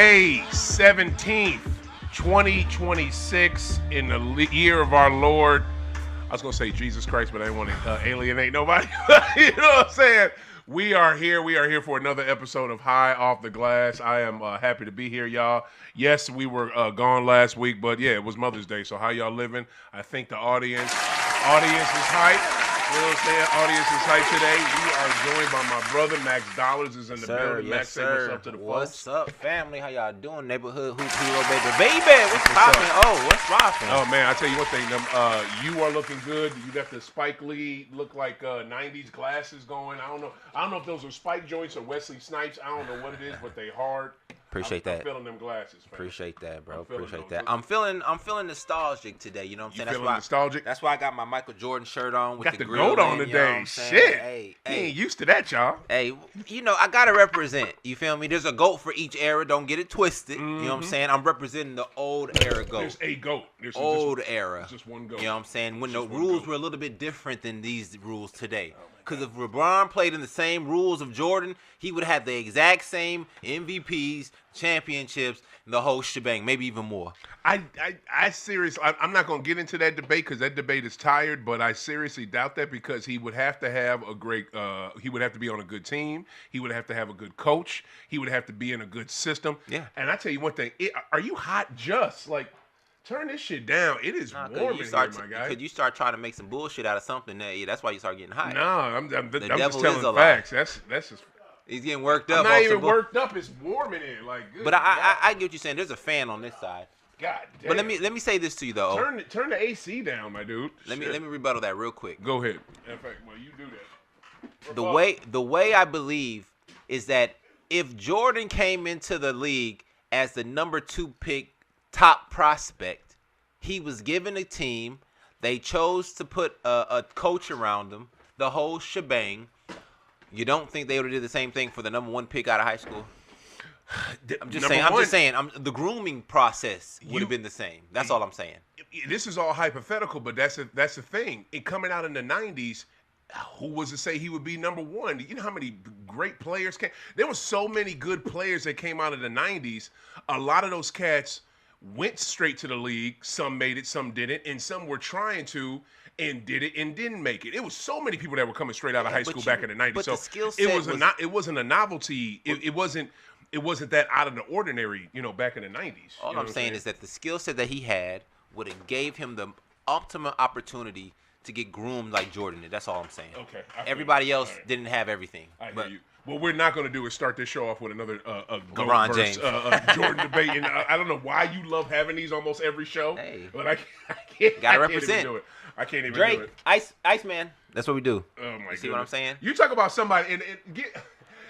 May 17th, 2026, in the year of our Lord. I was going to say Jesus Christ, but I didn't want to alienate nobody. You know what I'm saying? We are here. We are here for another episode of High Off the Glass. I am happy to be here, y'all. Yes, we were gone last week, but yeah, it was Mother's Day. So how y'all living? I think the audience is hype. You know what I'm saying? Audience is hype today. We are joined by my brother, Max Dollars, is in the building. Yes, Max, say what's up to the folks. What's up, family? How y'all doing? Neighborhood Hoop Hero, baby. What's poppin'? Oh, what's poppin'? Oh, man, I tell you one thing. You are looking good. You got the Spike Lee, look like 90s glasses going. I don't know if those are Spike joints or Wesley Snipes. I don't know what it is, but they hard. Appreciate that. I'm feeling them glasses, man. Appreciate that, bro. Appreciate that. I'm feeling nostalgic today. You know what I'm saying? You feeling nostalgic? That's why I got my Michael Jordan shirt on with got the goat on today. You know what I'm Shit. Hey, you ain't used to that, y'all. Hey, I gotta represent. You feel me? There's a GOAT for each era. Don't get it twisted. You know what I'm saying? I'm representing the old era GOAT. There's a GOAT. There's old era. Just one GOAT. You know what I'm saying? When the rules were a little bit different than these rules today. Because if LeBron played in the same rules of Jordan, he would have the exact same MVPs, championships, and the whole shebang, maybe even more. I seriously, I'm not going to get into that debate because that debate is tired, but I seriously doubt that because he would have to have a great, he would have to be on a good team. He would have to have a good coach. He would have to be in a good system. Yeah. And I tell you one thing, are you hot just? Like, turn this shit down. It is warm in here, my guy. Could you start trying to make some bullshit out of something? That's why you start getting hot. No, I'm just telling facts. That's just. He's getting worked up. I'm not even worked up. It's warm in here. Like, good. But I get what you're saying. There's a fan on this side. God damn. But let me say this to you though. Turn the AC down, my dude. Let me rebuttal that real quick. Go ahead. In fact, well, you do that. The way I believe is that if Jordan came into the league as the number 2 pick, top prospect, he was given a team. They chose to put a coach around him. The whole shebang. You don't think they would have did the same thing for the number 1 pick out of high school? I'm just saying. The grooming process would have been the same. That's all I'm saying. This is all hypothetical, but that's the thing. Coming out in the 90s, who was to say he would be number 1? You know how many great players came? There were so many good players that came out of the 90s. A lot of those cats went straight to the league. Some made it, some didn't, and some were trying to and did it and didn't make it. It was so many people that were coming straight out of high school back in the 90s. But so the skill set it wasn't a novelty. It wasn't that out of the ordinary, back in the 90s. All I'm saying is that the skill set that he had would have gave him the ultimate opportunity to get groomed like Jordan did. That's all I'm saying. Okay. Everybody else didn't have everything. I hear you. What we're not going to do is start this show off with another LeBron James Jordan debate. And I don't know why you love having these almost every show, but I can't. Gotta represent. Do it. I can't even Drake, do it. Iceman. That's what we do. Oh my God. See what I'm saying? You talk about somebody and get.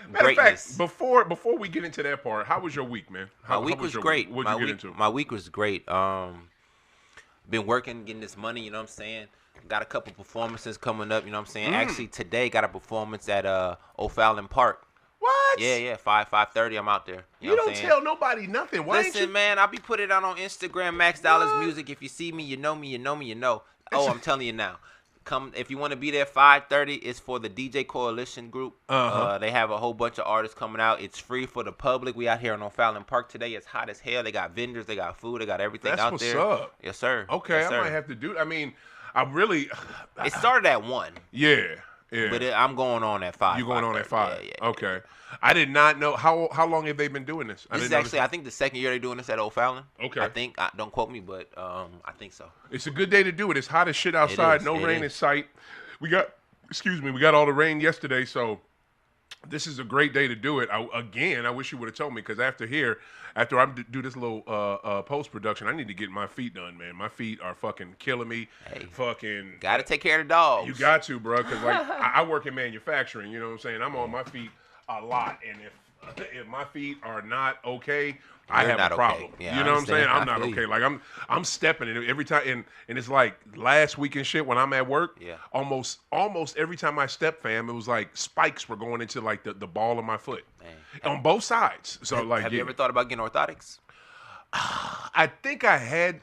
Matter of fact, before we get into that part, how was your week, man? My week was great. What'd you get into? My week was great. Been working, getting this money. You know what I'm saying? Got a couple performances coming up. You know what I'm saying? Actually, today got a performance at O'Fallon Park. What? Yeah. 5:30. I'm out there. You don't tell nobody nothing. Why Listen, man, I'll be putting it out on Instagram. Max Dollars Music. If you see me, you know me. You know me. You know. Oh, I'm telling you now. Come if you want to be there. 5:30. It's for the DJ Coalition group. They have a whole bunch of artists coming out. It's free for the public. We out here in O'Fallon Park today. It's hot as hell. They got vendors. They got food. They got everything out there. That's what's up. Yes, sir. Okay, yes, sir. I might have to do. I mean, I really. It started at 1. Yeah. But I'm going on at 5. You're going on at 5. Yeah. Okay. I did not know how long have they been doing this? This is actually, I think, the second year they're doing this at O'Fallon. Okay. I think, don't quote me, but I think so. It's a good day to do it. It's hot as shit outside. No rain in sight. We got all the rain yesterday, so this is a great day to do it. I wish you would have told me because after I do this little post production, I need to get my feet done, man. My feet are fucking killing me. Hey, fucking got to take care of the dogs. You got to, bro, because like I work in manufacturing. You know what I'm saying? I'm on my feet a lot, and if my feet are not okay, I have a problem. Okay. Yeah, you know what I'm saying? I'm not okay. Like I'm stepping in it every time, and it's like last week and shit when I'm at work. Yeah. Almost every time I step, fam, it was like spikes were going into like the ball of my foot, on both sides. So have you ever thought about getting orthotics? I think I had.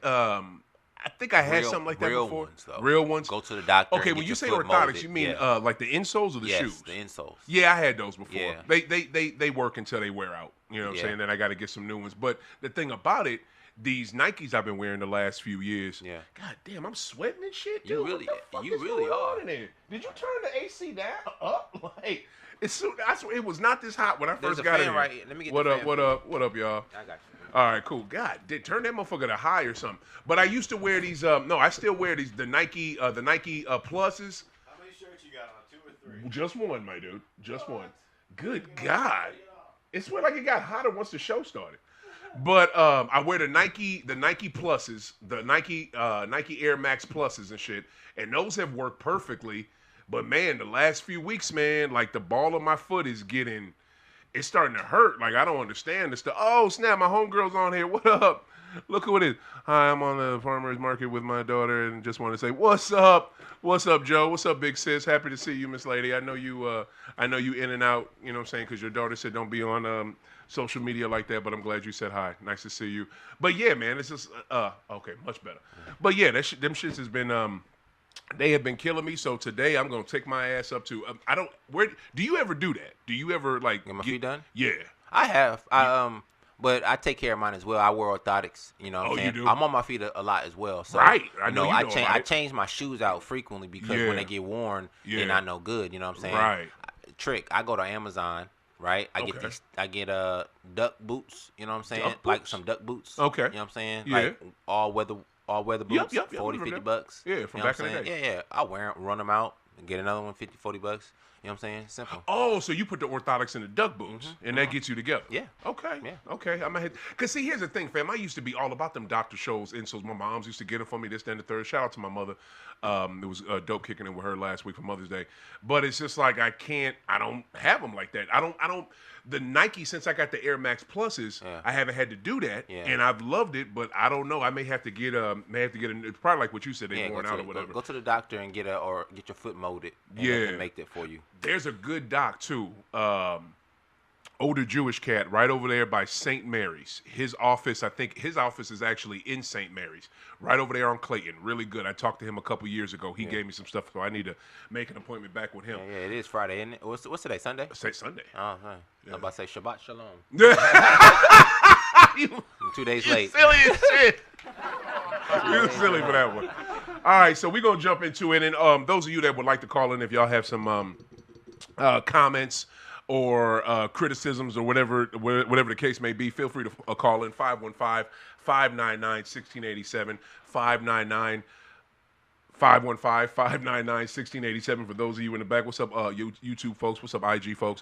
I think I had something like that real before. Ones, though. Real ones. Go to the doctor. Okay, and when get you your say foot orthotics, molded. you mean Yeah. like the insoles or the yes, shoes? the insoles. Yeah, I had those before. Yeah. They work until they wear out. You know what I'm saying? Then I got to get some new ones. But the thing about it, these Nikes I've been wearing the last few years. Yeah. God damn, I'm sweating and shit, dude. You really are. In there? Did you turn the AC down up? Like it was not this hot when I first got in here. Right here. Let me get what the up? fan What for you. up? What up, y'all? I got you. All right, cool. God, turn that motherfucker to high or something. But I used to wear these. No, I still wear these. The Nike Pluses. How many shirts you got on? 2 or 3? Just one, my dude. Just one. Good God. It's like it got hotter once the show started. But I wear the Nike Pluses, the Nike Air Max Pluses and shit, and those have worked perfectly. But man, the last few weeks, man, like the ball of my foot is getting. It's starting to hurt. Like, I don't understand this stuff. Oh, snap, my homegirl's on here. What up? Look who it is. Hi, I'm on the farmer's market with my daughter and just want to say, what's up? What's up, Joe? What's up, big sis? Happy to see you, Miss Lady. I know you in and out, you know what I'm saying, because your daughter said don't be on social media like that, but I'm glad you said hi. Nice to see you. But, yeah, man, it's just, okay, much better. But, yeah, them shits has been, they have been killing me, so today I'm gonna take my ass up to. Where do you ever do that? Do you ever like Get my feet done? Yeah, I have. But I take care of mine as well. I wear orthotics. You know what I'm saying? You do? I'm on my feet a lot as well. So, right. I know. I change my shoes out frequently because when they get worn, they're not no good. You know what I'm saying? Right. Trick. I go to Amazon. Right. I get duck boots. You know what I'm saying? Like some duck boots. Okay. You know what I'm saying? Yeah. Like all weather boots. Yep, 40, $50. Yeah, from back in the day. Yeah. I wear them, run them out, and get another one, $50, $40. You know what I'm saying? Simple. Oh, so you put the orthotics in the duck boots, and that gets you together. Yeah. Okay. Yeah. Okay. I'm ahead. Cause see, here's the thing, fam. I used to be all about them Dr. Scholl's insoles. My mom's used to get them for me. This, then the third. Shout out to my mother. It was dope kicking in with her last week for Mother's Day. But it's just like I don't have them like that. I don't. The Nike, since I got the Air Max Pluses, I haven't had to do that, and I've loved it. But I don't know. I may have to get a. It's probably like what you said. They worn out or whatever. Go to the doctor and get your foot molded. And they can make that for you. There's a good doc too. Older Jewish cat right over there by St. Mary's. His office, I think his office is actually in St. Mary's, right over there on Clayton. Really good. I talked to him a couple years ago. He gave me some stuff, so I need to make an appointment back with him. Yeah, it is Friday, isn't it? What's today? Sunday? Say Sunday. Oh, huh. I'm about to say Shabbat Shalom. You 2 days late. silly as shit. You're silly for that one. All right, so we're going to jump into it. And those of you that would like to call in, if y'all have some comments or criticisms or whatever the case may be, feel free to call in 515-599-1687, 515-599-1687 for those of you in the back. What's up, YouTube folks? What's up, IG folks?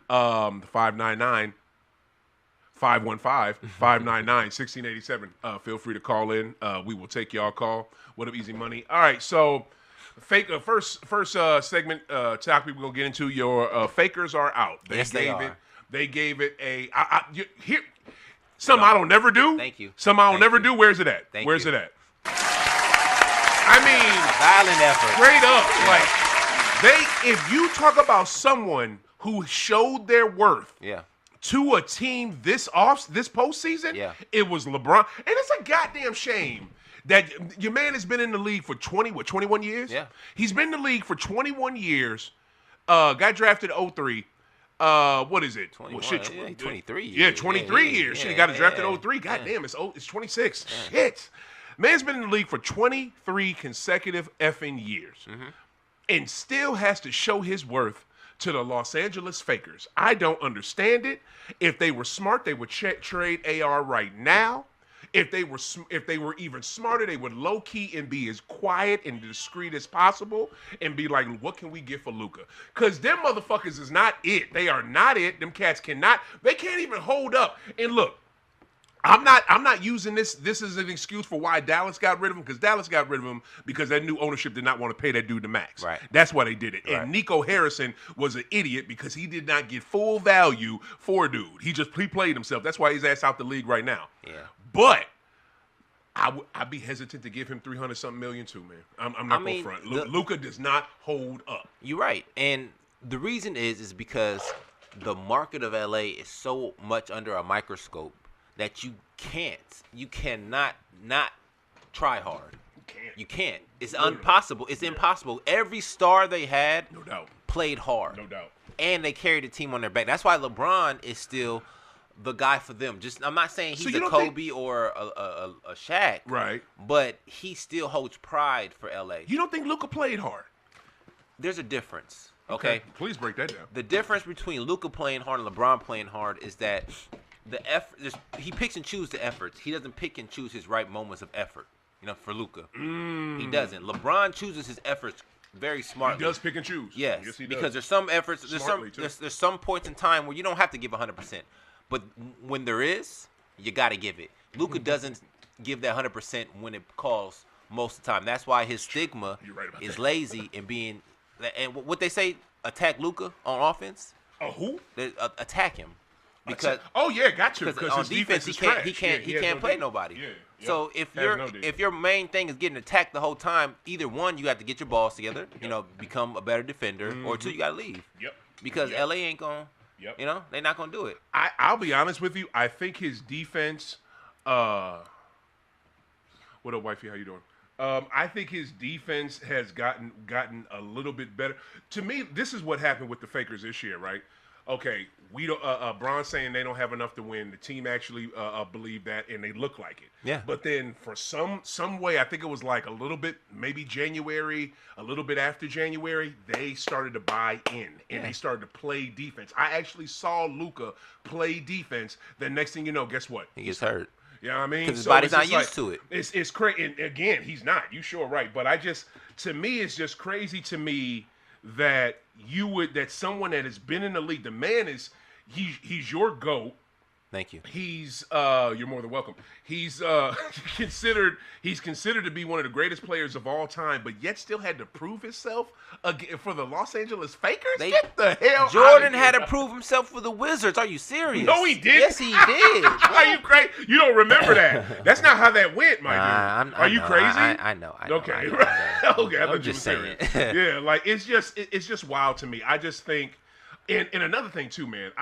515-599-1687. Feel free to call in. We will take y'all call. What up, Easy Money? All right, so first segment topic we're gonna get into. Your fakers are out. They are. They gave it a here. Something I don't never do. Thank you. Something I don't never do. Where's it at? Where's it at? I mean, violent effort. Straight up, if you talk about someone who showed their worth, to a team this postseason, it was LeBron, and it's a goddamn shame that your man has been in the league for 21 years? Yeah. He's been in the league for 21 years. Got drafted 03. What is it? 21, 23 years. Yeah, 23 years. Shit, he got drafted 03. God damn, it's 26. Shit. Man's been in the league for 23 consecutive effing years. And still has to show his worth to the Los Angeles Fakers. I don't understand it. If they were smart, they would trade AR right now. If they were even smarter, they would low key and be as quiet and discreet as possible and be like, what can we get for Luka? Because them motherfuckers is not it. They are not it. Them cats they can't even hold up. And look, I'm not using this as an excuse for why Dallas got rid of him, because Dallas got rid of him because that new ownership did not want to pay that dude the max. Right. That's why they did it. Right. And Nico Harrison was an idiot because he did not get full value for a dude. He played himself. That's why he's ass out the league right now. Yeah. But I'd be hesitant to give him $300-something million too, man. I'm not going to front. Luka does not hold up. You're right. And the reason is because the market of LA is so much under a microscope that you cannot not try hard. can't. You can't. It's Literally. impossible. It's impossible. Every star they had No doubt. played hard. No doubt. And they carried the team on their back. That's why LeBron is still the guy for them. I'm not saying he's a Kobe or a Shaq. Right. But he still holds pride for LA. You don't think Luka played hard? There's a difference. Okay. Please break that down. The difference between Luka playing hard and LeBron playing hard is that the effort. He picks and chooses the efforts. He doesn't pick and choose his right moments of effort. For Luka, he doesn't. LeBron chooses his efforts very smartly. He does pick and choose. Yes, he does. because there's some efforts. There's some points in time where you don't have to give 100%, but when there is, you got to give it. Luka doesn't give that 100% when it calls most of the time. That's why his stigma is lazy and being. And what they say, attack Luka on offense. Who? Attack him. Because got you. Because on his defense, he can't play nobody. Yeah, so if your main thing is getting attacked the whole time, either one, you have to get your balls together, become a better defender, or two, you got to leave. Yep. Because LA ain't going. They're not going to do it. I'll be honest with you. I think his defense. What up, wifey? How you doing? I think his defense has gotten a little bit better. To me, this is what happened with the Fakers this year, right? Okay, we don't. Bron's saying they don't have enough to win. The team actually believed that, and they look like it. Yeah. But then for some way, I think it was like a little bit, maybe January, a little bit after January, they started to buy in, and they started to play defense. I actually saw Luka play defense. Then next thing you know, guess what? He gets hurt. You know what I mean? Because his body's not used to it. It's crazy. And again, he's not. You sure right. But to me, it's just crazy to me that someone that has been in the league, the man he's your GOAT. Thank you. He's you're more than welcome. He's considered to be one of the greatest players of all time, but yet still had to prove himself again for the Los Angeles Fakers. Get the hell Jordan out of here. had to prove himself for the Wizards. Are you serious? No, he did. Yes, he did. Are you crazy? You don't remember that? That's not how that went, my dude. Are you crazy? I know. Okay. I know. Okay. I'm just saying. Yeah, like it's just wild to me. I just think. And another thing too, man.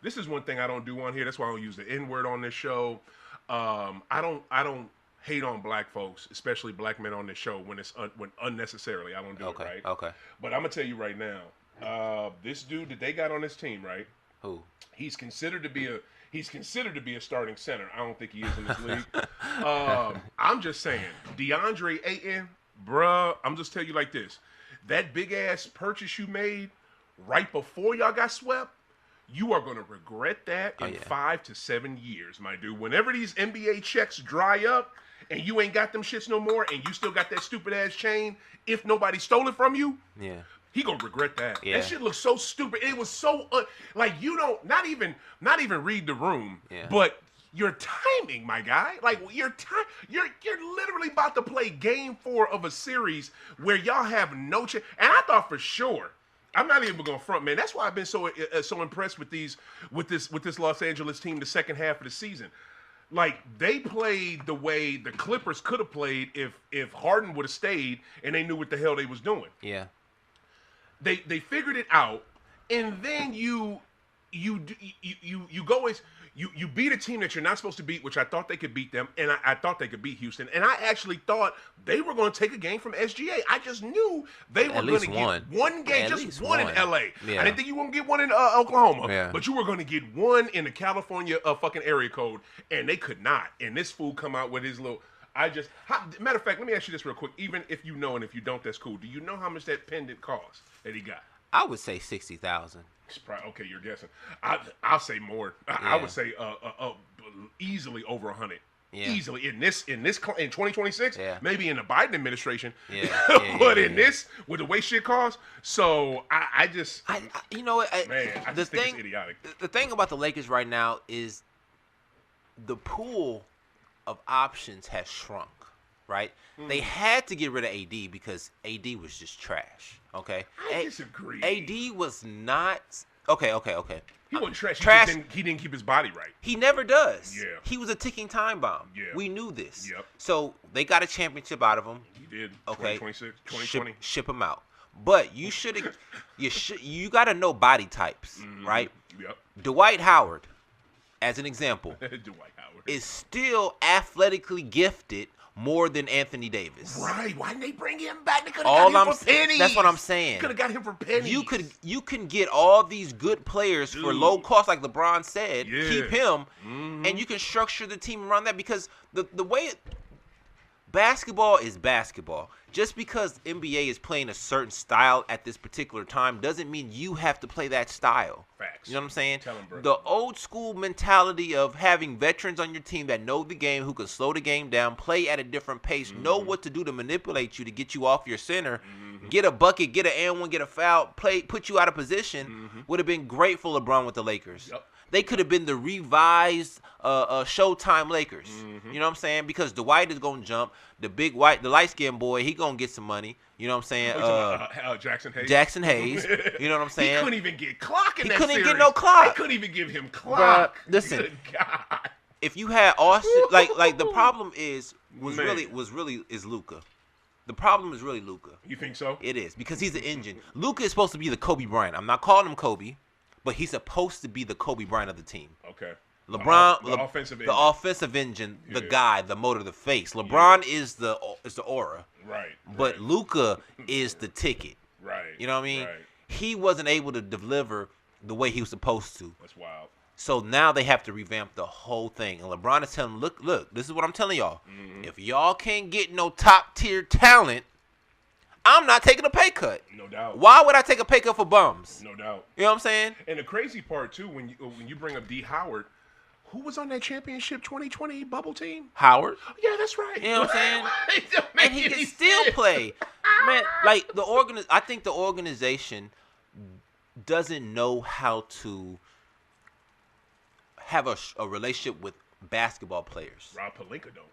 This is one thing I don't do on here. That's why I don't use the N-word on this show. I don't hate on black folks, especially black men on this show when unnecessarily. I don't do it, right? Okay. But I'm gonna tell you right now, this dude that they got on this team, right? Who? He's considered to be a starting center. I don't think he is in this league. I'm just saying, DeAndre Ayton, bruh. I'm just telling you like this: that big ass purchase you made right before y'all got swept, you are going to regret that in 5 to 7 years, my dude. Whenever these NBA checks dry up and you ain't got them shits no more and you still got that stupid ass chain, if nobody stole it from you, he going to regret that. Yeah. That shit looks so stupid. It was so like you don't not even read the room, but your timing, my guy, like you're literally about to play game 4 of a series where y'all have no chance. And I thought for sure, I'm not even going to front, man. That's why I've been so impressed with this Los Angeles team the second half of the season. Like, they played the way the Clippers could have played if Harden would have stayed and they knew what the hell they was doing. Yeah. They figured it out, and then you go as you beat a team that you're not supposed to beat, which I thought they could beat them, and I thought they could beat Houston, and I actually thought they were going to take a game from SGA. I just knew they were going to get one game, just one in LA. Yeah. I didn't think you were going to get one in Oklahoma, yeah. but you were going to get one in the California fucking area code, and they could not. And this fool come out with his little. Matter of fact, let me ask you this real quick. Even if you know, and if you don't, that's cool. Do you know how much that pendant cost that he got? I would say 60,000. Okay, you're guessing. I'll say more. I would say easily over 100. Yeah. Easily in 2026, maybe in the Biden administration. But in this, with the way shit costs, so I just you know what? I just think it's idiotic. The thing about the Lakers right now is the pool of options has shrunk. Right? They had to get rid of AD because AD was just trash. Okay? I disagree. AD was not okay. He wasn't trash. He didn't keep his body right. He never does. Yeah. He was a ticking time bomb. Yeah. We knew this. Yep. So they got a championship out of him. He did. Okay. 2020. Ship him out. But you got to know body types, right? Yep. Dwight Howard, as an example, Dwight Howard is still athletically gifted, more than Anthony Davis. Right? Why didn't they bring him back? They could have got him for pennies. That's what I'm saying. Could have got him for pennies. You can get all these good players for low cost, like LeBron said. Yeah. Keep him, and you can structure the team around that because the way basketball is basketball. Just because NBA is playing a certain style at this particular time doesn't mean you have to play that style. Facts. You know what I'm saying? Tell 'em, bro. The old school mentality of having veterans on your team that know the game, who can slow the game down, play at a different pace, know what to do to manipulate you to get you off your center, get a bucket, get an and one, get a foul, put you out of position, would have been great for LeBron with the Lakers. Yep. They could have been the revised Showtime Lakers. You know what I'm saying? Because Dwight is going to jump. The light-skinned boy, he going to get some money. You know what I'm saying? Jackson Hayes. Jackson Hayes. You know what I'm saying? He couldn't even get clock in He that couldn't series. get no clock. They couldn't even give him clock. Bruh, listen. Good God. If you had Austin, like the problem is Man. is Luka. The problem is really Luka. You think so? It is because he's the engine. Luka is supposed to be the Kobe Bryant. I'm not calling him Kobe, but he's supposed to be the Kobe Bryant of the team. Okay. LeBron, the offensive engine. the offensive engine, the Yeah. guy, the motor, the face. LeBron is the aura, Right. but Luka is the ticket. Right. You know what I mean? Right. He wasn't able to deliver the way he was supposed to. That's wild. So now they have to revamp the whole thing. And LeBron is telling them, look, this is what I'm telling y'all. If y'all can't get no top tier talent, I'm not taking a pay cut. No doubt. Why would I take a pay cut for bums? No doubt. You know what I'm saying? And the crazy part too, when you bring up D. Howard, who was on that championship 2020 bubble team? Howard. Yeah, that's right. You know what I'm saying? It don't make And he any can still sense. play. Man, like I think the organization doesn't know how to have a relationship with basketball players. Rob Pelinka don't.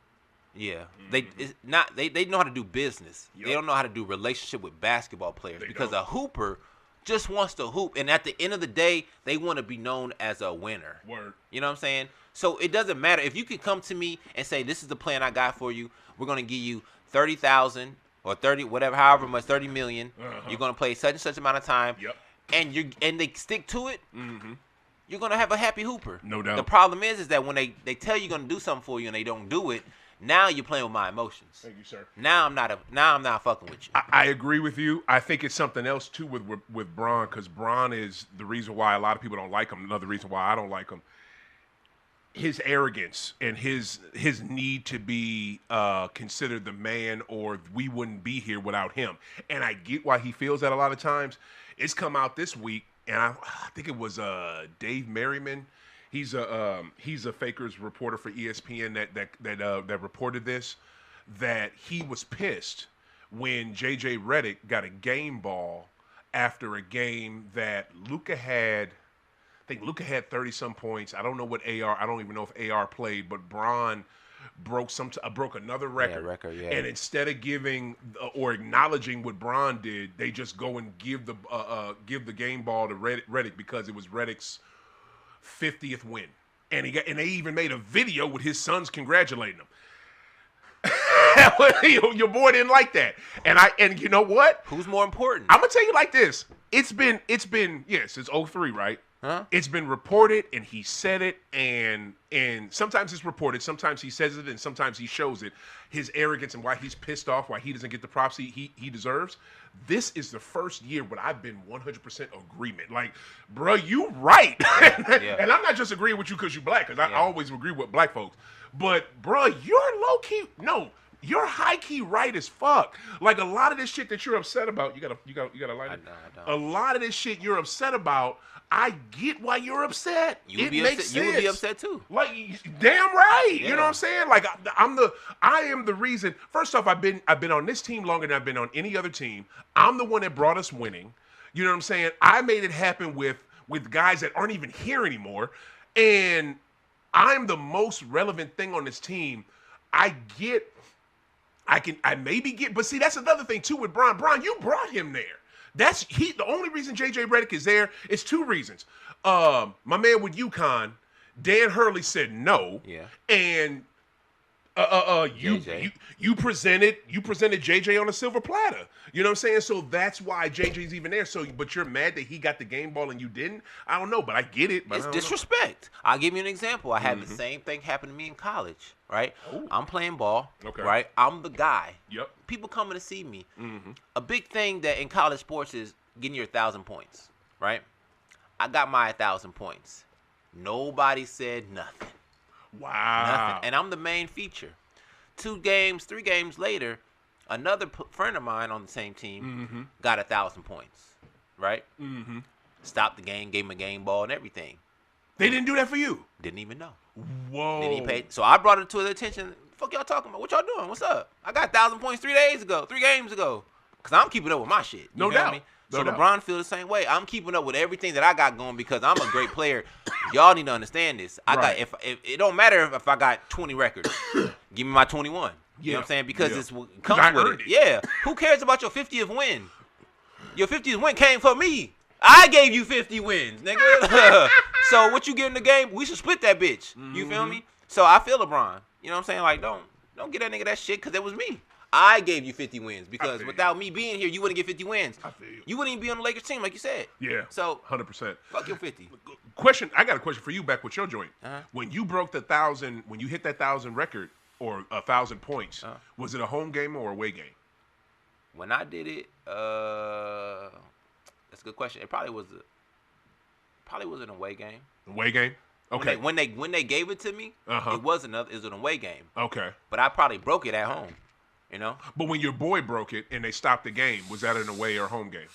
Yeah, they know how to do business. Yep. They don't know how to do relationship with basketball players They because don't. a hooper just wants to hoop, and at the end of the day, they want to be known as a winner. Word. You know what I'm saying? So it doesn't matter if you can come to me and say, "This is the plan I got for you. We're gonna give you 30,000 or 30, whatever, however much, 30 million. You're gonna play such and such amount of time, Yep. and they stick to it." You're gonna have a happy hooper. No doubt. The problem is that when they tell you gonna do something for you and they don't do it, now you're playing with my emotions. Thank you, sir. Now I'm not fucking with you. I agree with you. I think it's something else too with Bron, because Bron is the reason why a lot of people don't like him. Another reason why I don't like him. His arrogance and his need to be considered the man, or we wouldn't be here without him. And I get why he feels that a lot of times. It's come out this week, and I think it was Dave Merriman. He's a Fakers reporter for ESPN that reported this, that he was pissed when JJ Redick got a game ball after a game that Luka had. I think Luka had 30-some points. I don't know what AR. I don't even know if AR played, but Bron broke another record. Yeah. And instead of giving or acknowledging what Bron did, they just go and give the game ball to Redick because it was Redick's 50th win, and they even made a video with his sons congratulating him. Your boy didn't like that, and you know what? Who's more important? I'm gonna tell you like this. It's been yes, it's 03, right? Huh? It's been reported, and he said it, and sometimes it's reported, sometimes he says it, and sometimes he shows it. His arrogance and why he's pissed off, why he doesn't get the props he deserves. This is the first year when I've been 100% agreement. Like, bro, you right. Yeah. And I'm not just agreeing with you because you black, because I Yeah. always agree with black folks. But, bro, you're low-key, no, you're high-key right as fuck. Like, a lot of this shit that you're upset about, you gotta light it? I don't. A lot of this shit you're upset about, I get why you're upset. You would It be makes upset. sense. You would be upset too. Like, damn right. Yeah. You know what I'm saying? Like, I am the reason. First off, I've been on this team longer than I've been on any other team. I'm the one that brought us winning. You know what I'm saying? I made it happen with guys that aren't even here anymore, and I'm the most relevant thing on this team. I maybe get, but see, that's another thing too with Bron. Bron, you brought him there. The only reason JJ Redick is there is two reasons. My man with UConn, Dan Hurley said no. Yeah. And You presented JJ on a silver platter. You know what I'm saying? So that's why JJ's even there. So, but you're mad that he got the game ball and you didn't? I don't know, but I get it. But it's disrespect. I'll give you an example. I had the same thing happen to me in college, right? Ooh. I'm playing ball, Okay. right? I'm the guy. Yep. People coming to see me. Mm-hmm. A big thing that in college sports is getting your 1,000 points, right? I got my 1,000 points. Nobody said nothing. Wow. Nothing. And I'm the main feature. 3 games later, another friend of mine on the same team got 1,000 points, right? Mm-hmm. Stopped the game, gave him a game ball and everything. They didn't do that for you. Didn't even know. Whoa. Didn't even pay. So I brought it to their attention. Fuck y'all talking about? What y'all doing? What's up? I got 1,000 points 3 games ago. Because I'm keeping up with my shit. No doubt. Me? No So doubt. LeBron feels the same way. I'm keeping up with everything that I got going because I'm a great player. Y'all need to understand this. I got if it don't matter if I got 20 records. Give me my 21. You know what I'm saying? Because it comes with it. Yeah. Who cares about your 50th win? Your 50th win came for me. I gave you 50 wins, nigga. So what you get in the game, we should split that bitch. You feel me? So I feel LeBron. You know what I'm saying? Like, don't get that nigga that shit because it was me. I gave you 50 wins because without me being here, you wouldn't get 50 wins. I feel you. You wouldn't even be on the Lakers team like you said. Yeah. So 100%. fuck your 50. Question. I got a question for you back with your joint. Uh-huh. When you broke the 1,000, when you hit that 1,000 record or 1,000 points, was it a home game or a away game? When I did it, that's a good question. It probably was an away game. Away game. Okay. When they gave it to me, it was an away game. Okay. But I probably broke it at home. You know. But when your boy broke it and they stopped the game, was that an away or home game?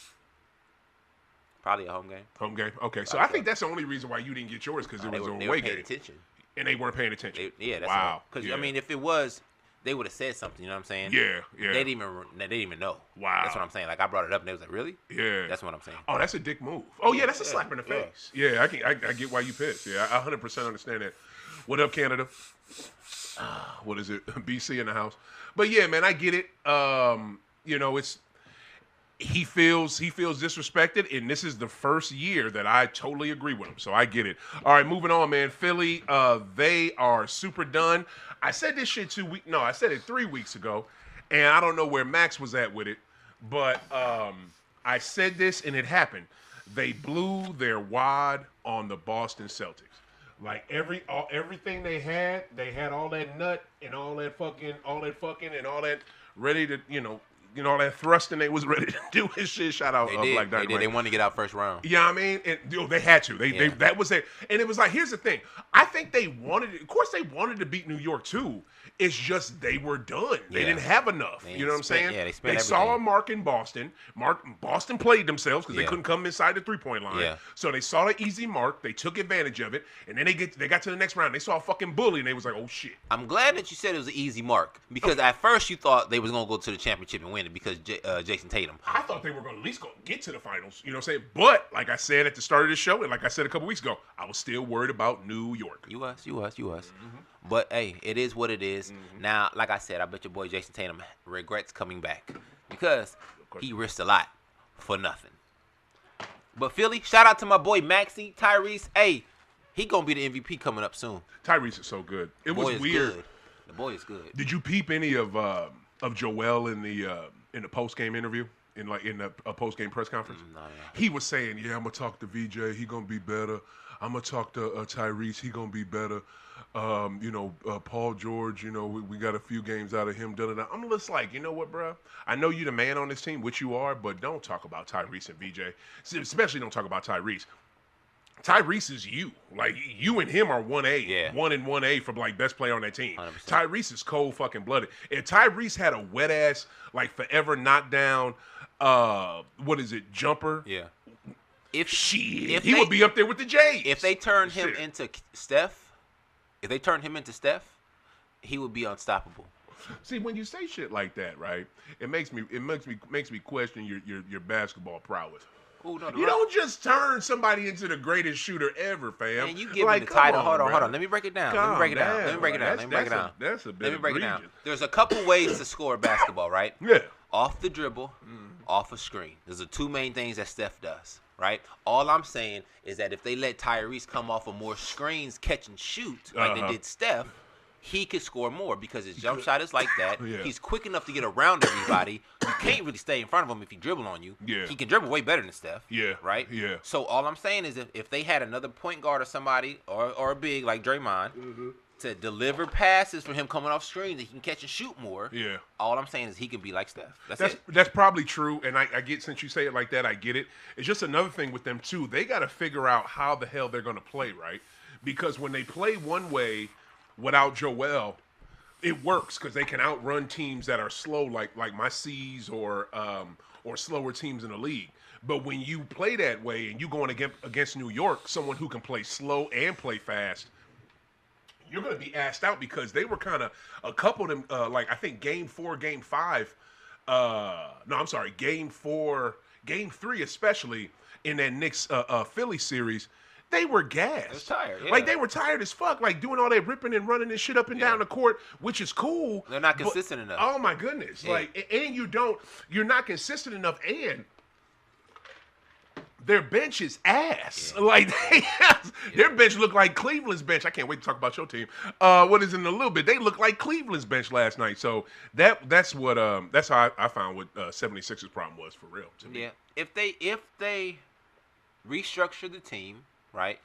Probably a home game. Home game. Okay. So I think that's the only reason why you didn't get yours because it was an away game. Attention. And they weren't paying attention. That's wow. Because I mean, if it was, they would have said something. You know what I'm saying? Yeah. They didn't even know. Wow. That's what I'm saying. Like I brought it up and they was like, "Really?" Yeah. That's what I'm saying. Oh, that's a dick move. Oh yeah, that's a slap in the face. Yeah, I get why you pissed. Yeah, I 100% understand that. What up, Canada? What is it? BC in the house. But yeah, man, I get it. You know, he feels disrespected, and this is the first year that I totally agree with him. So I get it. All right, moving on, man. Philly, they are super done. I said this shit 3 weeks ago, and I don't know where Max was at with it, but I said this and it happened. They blew their wad on the Boston Celtics. Like everything they had all that nut and all that fucking and all that ready to, all that thrusting they was ready to do his shit. Shout out Black Dynamite. They wanted to get out first round. Yeah, I mean, they had to. They that was it. And it was like, here's the thing. I think they wanted. Of course, they wanted to beat New York too. It's just they were done. They didn't have enough. You know what I'm saying? Yeah, they saw a mark in Boston. Boston played themselves because they couldn't come inside the 3-point line. Yeah. So they saw the easy mark. They took advantage of it, and then they got to the next round. They saw a fucking bully, and they was like, oh shit. I'm glad that you said it was an easy mark because at first you thought they was gonna go to the championship and win it because Jason Tatum. I thought they were going to at least get to the finals. You know what I'm saying? But like I said at the start of the show, and like I said a couple weeks ago, I was still worried about New York. You was. But hey, it is what it is. Now, like I said, I bet your boy Jason Tatum regrets coming back because he risked a lot for nothing. But Philly, shout out to my boy Maxey, Tyrese. Hey, he gonna be the MVP coming up soon. Tyrese is so good. It was weird. Good. The boy is good. Did you peep any of Joel in the post game interview? In the post game press conference? No. He was saying, "Yeah, I'm gonna talk to VJ. He gonna be better. I'm gonna talk to Tyrese. He gonna be better. Paul George. We got a few games out of him. Da-da-da." I'm just like, you know what, bro? I know you the man on this team, which you are, but don't talk about Tyrese and VJ. Especially don't talk about Tyrese. Tyrese is you. Like, you and him are 1A. Yeah. 1 and 1A for, like, best player on that team. 100%. Tyrese is cold fucking blooded. If Tyrese had a wet-ass, like, forever knockdown, jumper. Yeah. He would be up there with the Jays. If they turned him into Steph, he would be unstoppable. See, when you say shit like that, right, it makes me question your basketball prowess. Ooh, no, you don't just turn somebody into the greatest shooter ever, fam. And you give him the title. Hold on. Let me break it down. Let me break it down. That's a bit egregious. There's a couple ways to score basketball, right? Yeah. Off the dribble, off a screen. There's the two main things that Steph does, right? All I'm saying is that if they let Tyrese come off of more screens, catch and shoot, like they did Steph, he could score more because his jump shot is like that. Yeah. He's quick enough to get around everybody. You can't really stay in front of him if he dribble on you. Yeah. He can dribble way better than Steph. Yeah. Right? Yeah. So all I'm saying is if they had another point guard or somebody or a big like Draymond to deliver passes for him coming off screens that he can catch and shoot more. Yeah. All I'm saying is he can be like Steph. That's probably true, and I get, since you say it like that, I get it. It's just another thing with them too. They got to figure out how the hell they're going to play, right? Because when they play one way without Joel, it works because they can outrun teams that are slow, like my C's or slower teams in the league. But when you play that way and you going against New York, someone who can play slow and play fast, you're going to be asked out because they were kind of a couple of them, like I think game 4, game 5. Game 3 especially in that Knicks Philly series. They were gassed. They was tired, yeah. Like, they were tired as fuck, like, doing all that ripping and running and shit up and down the court, which is cool. They're not consistent enough. Oh, my goodness. Yeah. Like, and you're not consistent enough, and their bench is ass. Yeah. Like, their bench looked like Cleveland's bench. I can't wait to talk about your team. What is in a little bit. They looked like Cleveland's bench last night. So that's how I found what 76ers problem was for real to me. Yeah. If they restructure the team, right?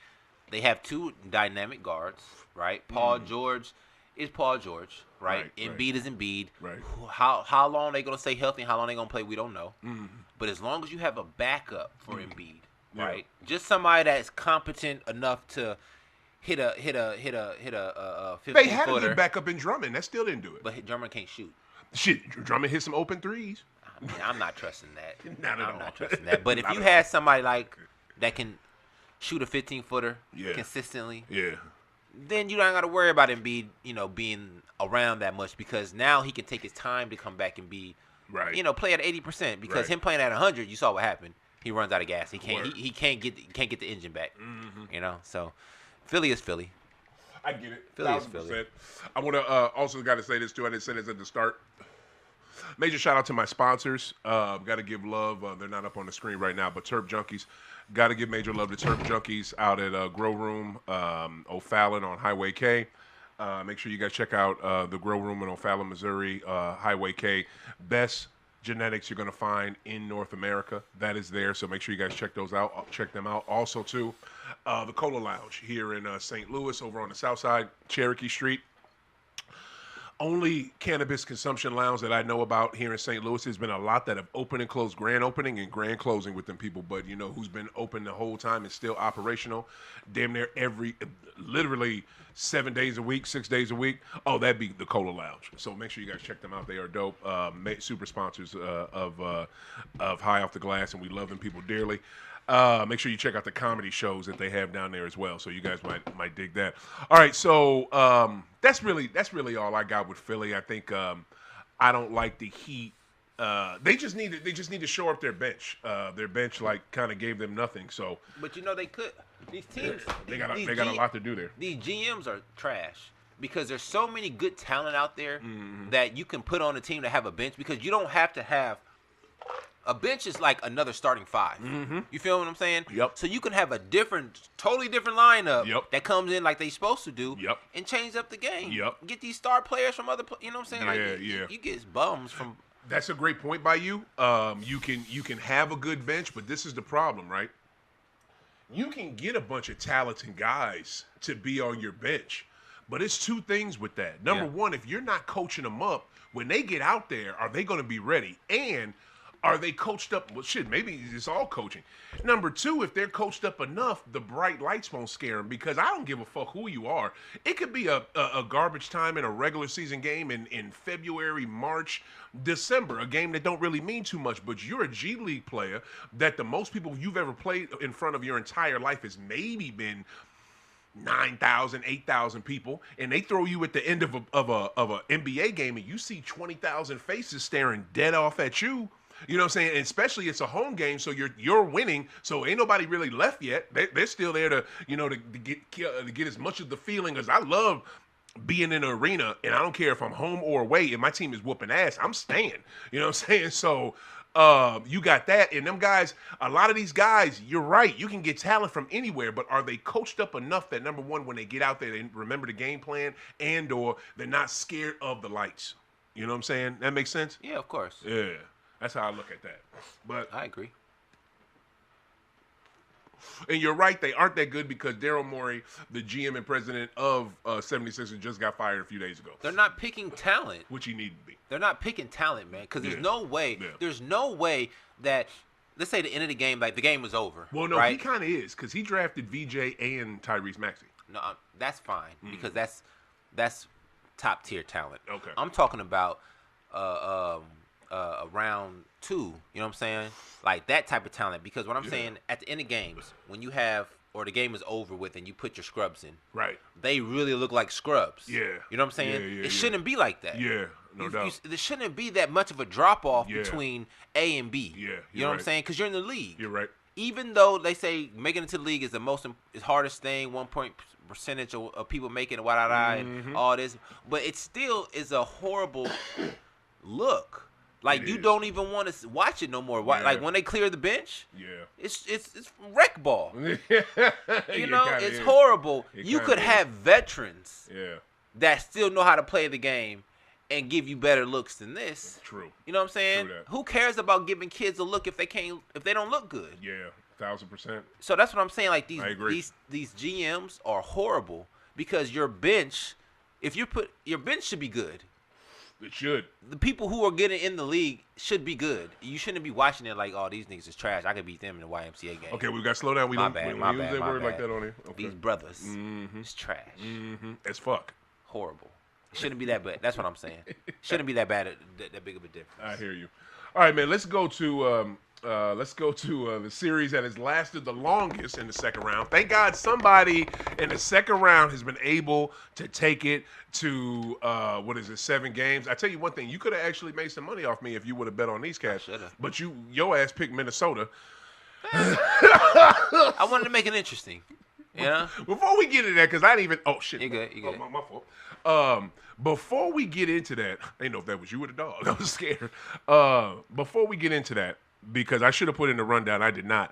They have 2 dynamic guards, right? Paul George is Paul George, right? Embiid is Embiid. Right. How long they gonna stay healthy and how long they gonna play, we don't know. But as long as you have a backup for Embiid, right? Just somebody that's competent enough to hit a 50-footer. They had a good backup in Drummond. That still didn't do it. But Drummond can't shoot. Shit, Drummond hit some open threes. I mean, I'm not trusting that. Not at all. I'm not trusting that. But if you had somebody like that can shoot a 15-footer consistently, then you don't got to worry about him being around that much because now he can take his time to come back and be, play at 80%. Because him playing at 100, you saw what happened. He runs out of gas. He can't get the engine back. So Philly is Philly. I get it. Philly is Philly. I want to also got to say this too. I didn't say this at the start. Major shout out to my sponsors. Got to give love. They're not up on the screen right now, but Turp Junkies. Got to give major love to Turp Junkies out at Grow Room, O'Fallon on Highway K. Make sure you guys check out the Grow Room in O'Fallon, Missouri, Highway K. Best genetics you're going to find in North America. That is there, so make sure you guys check those out. Check them out. Also, too, the Cola Lounge here in St. Louis over on the south side, Cherokee Street. Only cannabis consumption lounge that I know about here in St. Louis. There's been a lot that have opened and closed, grand opening and grand closing with them people. But you know who's been open the whole time and still operational? Damn near literally 7 days a week, 6 days a week. Oh, that'd be the Cola Lounge. So make sure you guys check them out. They are dope. Super sponsors of High Off the Glass, and we love them people dearly. Make sure you check out the comedy shows that they have down there as well. So you guys might dig that. All right, so that's really all I got with Philly. I think I don't like the Heat. They just need to shore up their bench. Their bench kind of gave them nothing. So, but they could. These teams they got a lot to do there. These GMs are trash because there's so many good talent out there that you can put on a team to have a bench because you don't have to have. A bench is like another starting 5. You feel what I'm saying? Yep. So you can have a totally different lineup that comes in like they supposed to do and change up the game. Yep. Get these star players from other, you know what I'm saying? You get bums from. That's a great point by you. You can have a good bench, but this is the problem, right? You can get a bunch of talented guys to be on your bench, but it's 2 things with that. Number one, if you're not coaching them up, when they get out there, are they going to be ready? And are they coached up? Well, shit, maybe it's all coaching. Number 2, if they're coached up enough, the bright lights won't scare them because I don't give a fuck who you are. It could be a garbage time in a regular season game in February, March, December, a game that don't really mean too much, but you're a G League player that the most people you've ever played in front of your entire life has maybe been 9,000, 8,000 people, and they throw you at the end of a NBA game and you see 20,000 faces staring dead off at you. You know what I'm saying? And especially it's a home game, so you're winning. So ain't nobody really left yet. They're still there to get as much of the feeling as I love being in an arena, and I don't care if I'm home or away. If my team is whooping ass, I'm staying. You know what I'm saying? So You got that, and them guys. A lot of these guys, you're right. You can get talent from anywhere, but are they coached up enough that number one, when they get out there, they remember the game plan, and/or they're not scared of the lights? You know what I'm saying? That makes sense. Yeah, of course. Yeah, that's how I look at that. But I agree. And you're right, they aren't that good because Daryl Morey, the GM and president of 76ers, just got fired a few days ago. They're not picking talent. Which he needed to be. They're not picking talent, man, because there's no way. Yeah. There's no way that, let's say the end of the game, like the game was over. Well, no, right? he kind of is because he drafted VJ and Tyrese Maxey. No, that's fine because that's top tier talent. Okay. I'm talking about round 2. You know what I'm saying? Like that type of talent. Because what I'm saying, at the end of games, when you have or the game is over with and you put your scrubs in, right? They really look like scrubs. Yeah. You know what I'm saying? It shouldn't be like that. Yeah, no doubt. There shouldn't be that much of a drop off between A and B. Yeah. You know what I'm saying? Because you're in the league. You're right. Even though they say making it to the league is is hardest thing, 1 point percentage of people making it, and all this, but it still is a horrible look. Like you don't even want to watch it no more. Like when they clear the bench, it's wreck ball. You know, it's horrible. You could have veterans that still know how to play the game and give you better looks than this. True. You know what I'm saying? Who cares about giving kids a look if they don't look good? Yeah, 1,000%. So that's what I'm saying. Like these GMs are horrible because your bench, your bench should be good. It should. The people who are getting in the league should be good. You shouldn't be watching it like, oh, these niggas is trash. I could beat them in the YMCA game. Okay, we got to slow down. We don't use that word like that on here. Okay. These brothers, it's trash. As fuck. Horrible. It shouldn't be that bad. That's what I'm saying. Shouldn't be that bad, that big of a difference. I hear you. All right, man. Let's go to the series that has lasted the longest in the second round. Thank God somebody in the second round has been able to take it to 7 games. I tell you one thing, you could have actually made some money off me if you would have bet on these cats. But your ass picked Minnesota. I wanted to make it interesting. You know? Before we get into that, because I didn't even. Oh shit. You good? My fault. Before we get into that, I didn't know if that was you or the dog. I was scared. Before we get into that, because I should have put in the rundown, I did not.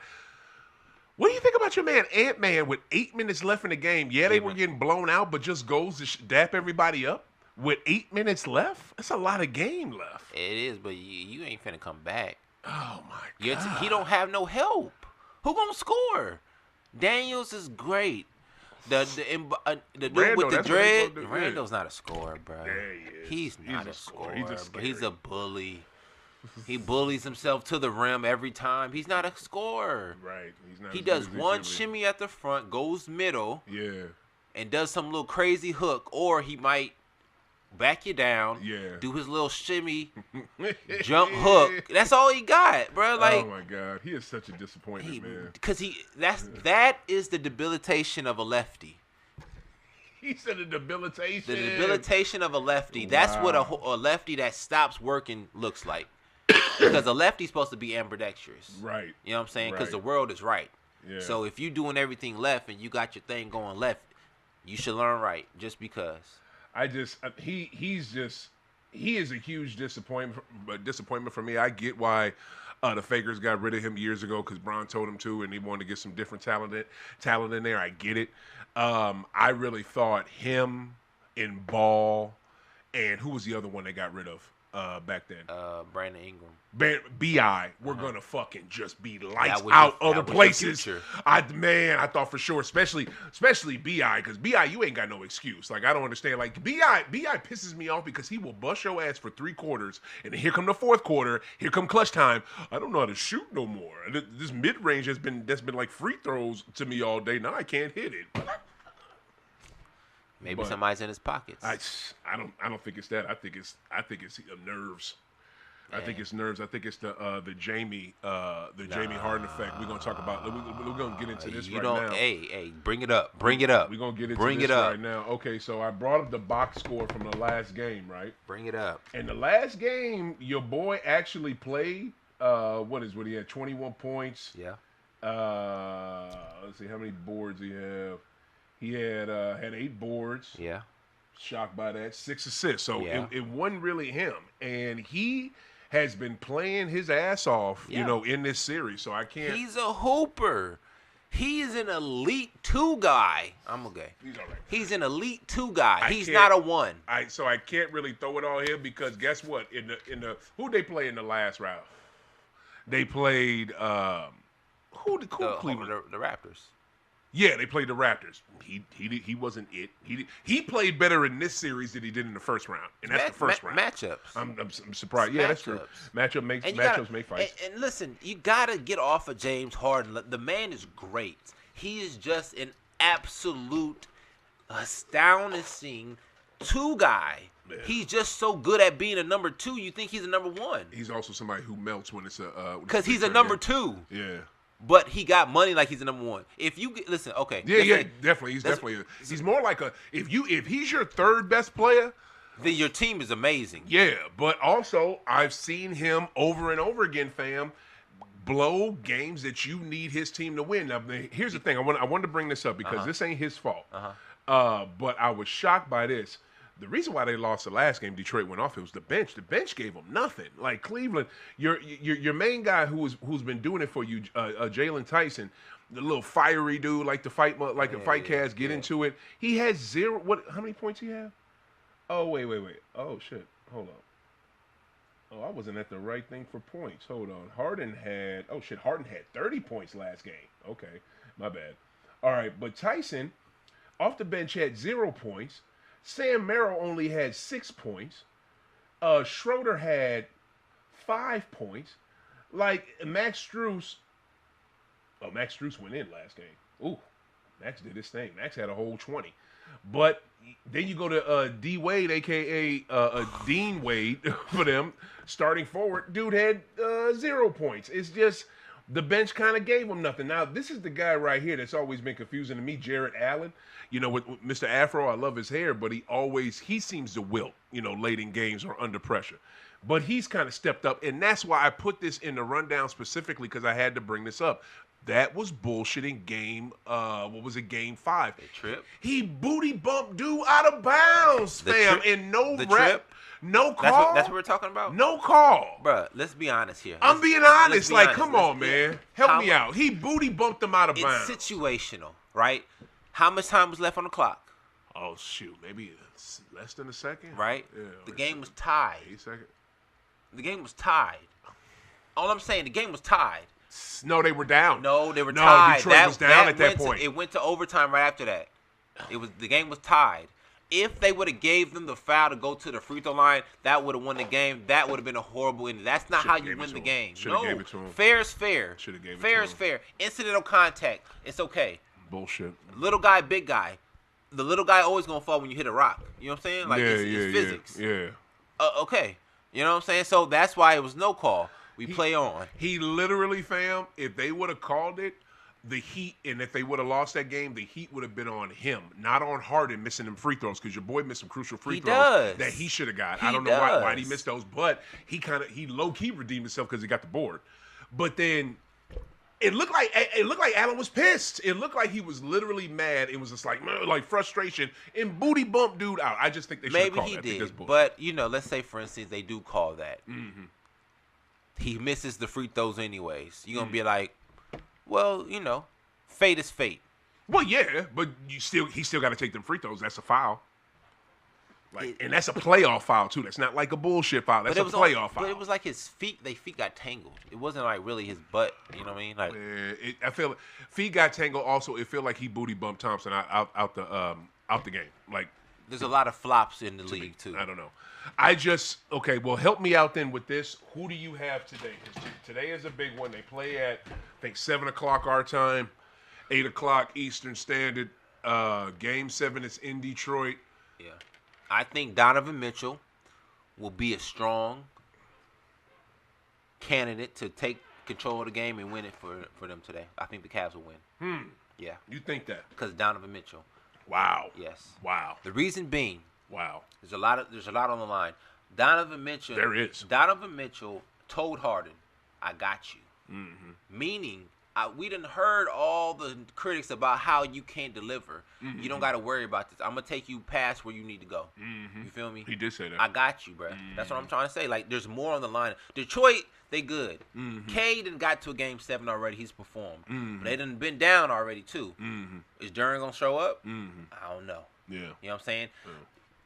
What do you think about your man Ant-Man with 8 minutes left in the game? Yeah, they were getting blown out, but just goes to dap everybody up with 8 minutes left? That's a lot of game left. It is, but you ain't finna come back. Oh my God. He don't have no help. Who gonna score? Daniels is great. The dude with the dread, Randall's not a scorer, bro. Yeah, he is. He's not a scorer. He's a bully. He bullies himself to the rim every time. He's not a scorer. Right. He's not. He does one shimmy at the front, goes middle, and does some little crazy hook, or he might back you down, do his little shimmy, jump hook. That's all he got, bro. Like, oh my God, he is such a disappointment, man. Because that is the debilitation of a lefty. He said a debilitation. The debilitation of a lefty. Wow. That's what a lefty that stops working looks like. Because a lefty's supposed to be ambidextrous. Right. You know what I'm saying? Because the world is right. Yeah. So if you doing everything left and you got your thing going left, you should learn right just because. He is a huge disappointment for me. I get why the Fakers got rid of him years ago because Bron told him to, and he wanted to get some different talent in there. I get it. I really thought him and Ball, and who was the other one they got rid of back then? Brandon Ingram. B.I. We're gonna fucking just be lights out other places. I thought for sure, especially B.I. because B.I. you ain't got no excuse. Like I don't understand. Like B.I. pisses me off because he will bust your ass for 3 quarters, and then here come the fourth quarter. Here come clutch time. I don't know how to shoot no more. This mid range that's been like free throws to me all day. Now I can't hit it. Maybe somebody's in his pockets. I don't think it's that. I think it's nerves. I think it's nerves. I think it's the Jamie Harden effect. We're gonna talk about. We're gonna get into this now. Hey, bring it up. Bring it up. We're gonna get into this right now. Okay, so I brought up the box score from the last game, right? Bring it up. In the last game, your boy actually played. What he had 21 points. Yeah. Let's see how many boards he have. He had 8 boards. Yeah. Shocked by that. 6 assists. So it wasn't really him. And he has been playing his ass off, Yeah. you know, in this series. So I can't. He's a hooper. He's an elite 2 guy. I'm okay. He's all right. He's an elite 2 guy. He's can't- not a 1. So I can't really throw it on him because guess what? In the who they play in the last round? They played who Cleveland? The Raptors. Yeah, they played the Raptors. He wasn't it. He played better in this series than he did in the first round, and that's the first round. Matchups. I'm surprised. Yeah, that's true. Matchups make fights. And listen, you gotta get off of James Harden. The man is great. He is just an absolute astonishing 2 guy. Man. He's just so good at being a number 2. You think he's a number 1? He's also somebody who melts when it's a Because he's a number 2. Yeah. But he got money like he's a number 1. If you listen, okay. Yeah, definitely. He's more like if he's your third best player, then your team is amazing. yeah. But also, I've seen him over and over again, fam, blow games that you need his team to win. Now, here's the thing. I wanted to bring this up because this ain't his fault. But I was shocked by this. The reason why they lost the last game, Detroit went off. It was the bench. The bench gave them nothing. Like Cleveland, your main guy who's been doing it for you, Jalen Tyson, the little fiery dude, like the fight cast, get into it. He has 0. How many points he have? Oh wait. Oh shit. Hold on. Oh, I wasn't at the right thing for points. Hold on. Harden had 30 points last game. Okay, my bad. All right, but Tyson off the bench had 0 points. Sam Merrill only had 6 points. Schroeder had 5 points. Like Max Strus. Oh, Max Strus went in last game. Ooh, Max did his thing. Max had a whole 20. But then you go to D Wade, aka Dean Wade, for them starting forward. Dude had 0 points. It's just the bench kind of gave him nothing. Now this is the guy right here that's always been confusing to me, Jarrett Allen. You know, with Mr. Afro, I love his hair, but he seems to wilt, you know, late in games or under pressure. But he's kind of stepped up, and that's why I put this in the rundown specifically because I had to bring this up. That was bullshitting game, game 5. Trip. He booty bumped dude out of bounds, fam, and no rep, no call. That's what we're talking about? No call. Bruh, let's be honest here. I'm being honest. Like, come on, man. Help me out. He booty bumped him out of bounds. It's situational, right? How much time was left on the clock? Oh, shoot. Maybe less than a second? Right? Yeah. The game was tied. 8 seconds? The game was tied. All I'm saying, the game was tied. No, they were down. No, they were tied. Detroit was down at that point. It went to overtime right after that. The game was tied. If they would have gave them the foul to go to the free throw line, that would have won the game. That would have been a horrible ending. That's not how you win the game. Should've gave it to him. Fair is fair. Should've gave it to fair him. is fair. Incidental contact. It's okay. Bullshit. Little guy, big guy. The little guy always gonna fall when you hit a rock. You know what I'm saying? Like it's physics. Yeah. Okay. You know what I'm saying? So that's why it was no call. We play on. He literally, fam, if they would have called it, the Heat, and if they would have lost that game, the Heat would have been on him, not on Harden missing them free throws, because your boy missed some crucial free throws that he should have got. I don't know why he missed those, but he low-key redeemed himself because he got the board. But then it looked like Allen was pissed. It looked like he was literally mad. It was just like frustration and booty bump dude out. I just think they should have called that. Maybe he did, but let's say for instance they do call that. Mm-hmm. He misses the free throws anyways. You're gonna be like, well, fate is fate. Well, yeah, but he still got to take them free throws. That's a foul. And that's a playoff foul too. That's not like a bullshit foul. That's a playoff foul. But it was like his feet. Feet got tangled. It wasn't like really his butt. You know what I mean? Like, I feel feet got tangled. Also, it felt like he booty bumped Thompson out the game. Like, there's a lot of flops in the league too. I don't know. Okay. Well, help me out then with this. Who do you have today? Because today is a big one. They play at I think 7:00 our time, 8:00 Eastern Standard. Game 7 is in Detroit. Yeah. I think Donovan Mitchell will be a strong candidate to take control of the game and win it for them today. I think the Cavs will win. Yeah. You think that? Because Donovan Mitchell. Wow. Yes. Wow. The reason being. Wow. There's a lot on the line. Donovan Mitchell. There is. Donovan Mitchell told Harden, "I got you." Mm-hmm. Meaning we done heard all the critics about how you can't deliver. Mm-hmm. You don't got to worry about this. I'm going to take you past where you need to go. Mm-hmm. You feel me? He did say that. I got you, bro. That's what I'm trying to say. Like, there's more on the line. Detroit, they good. K done got to a Game 7 already. He's performed. But they done been down already, too. Is Duran going to show up? I don't know. Yeah. You know what I'm saying?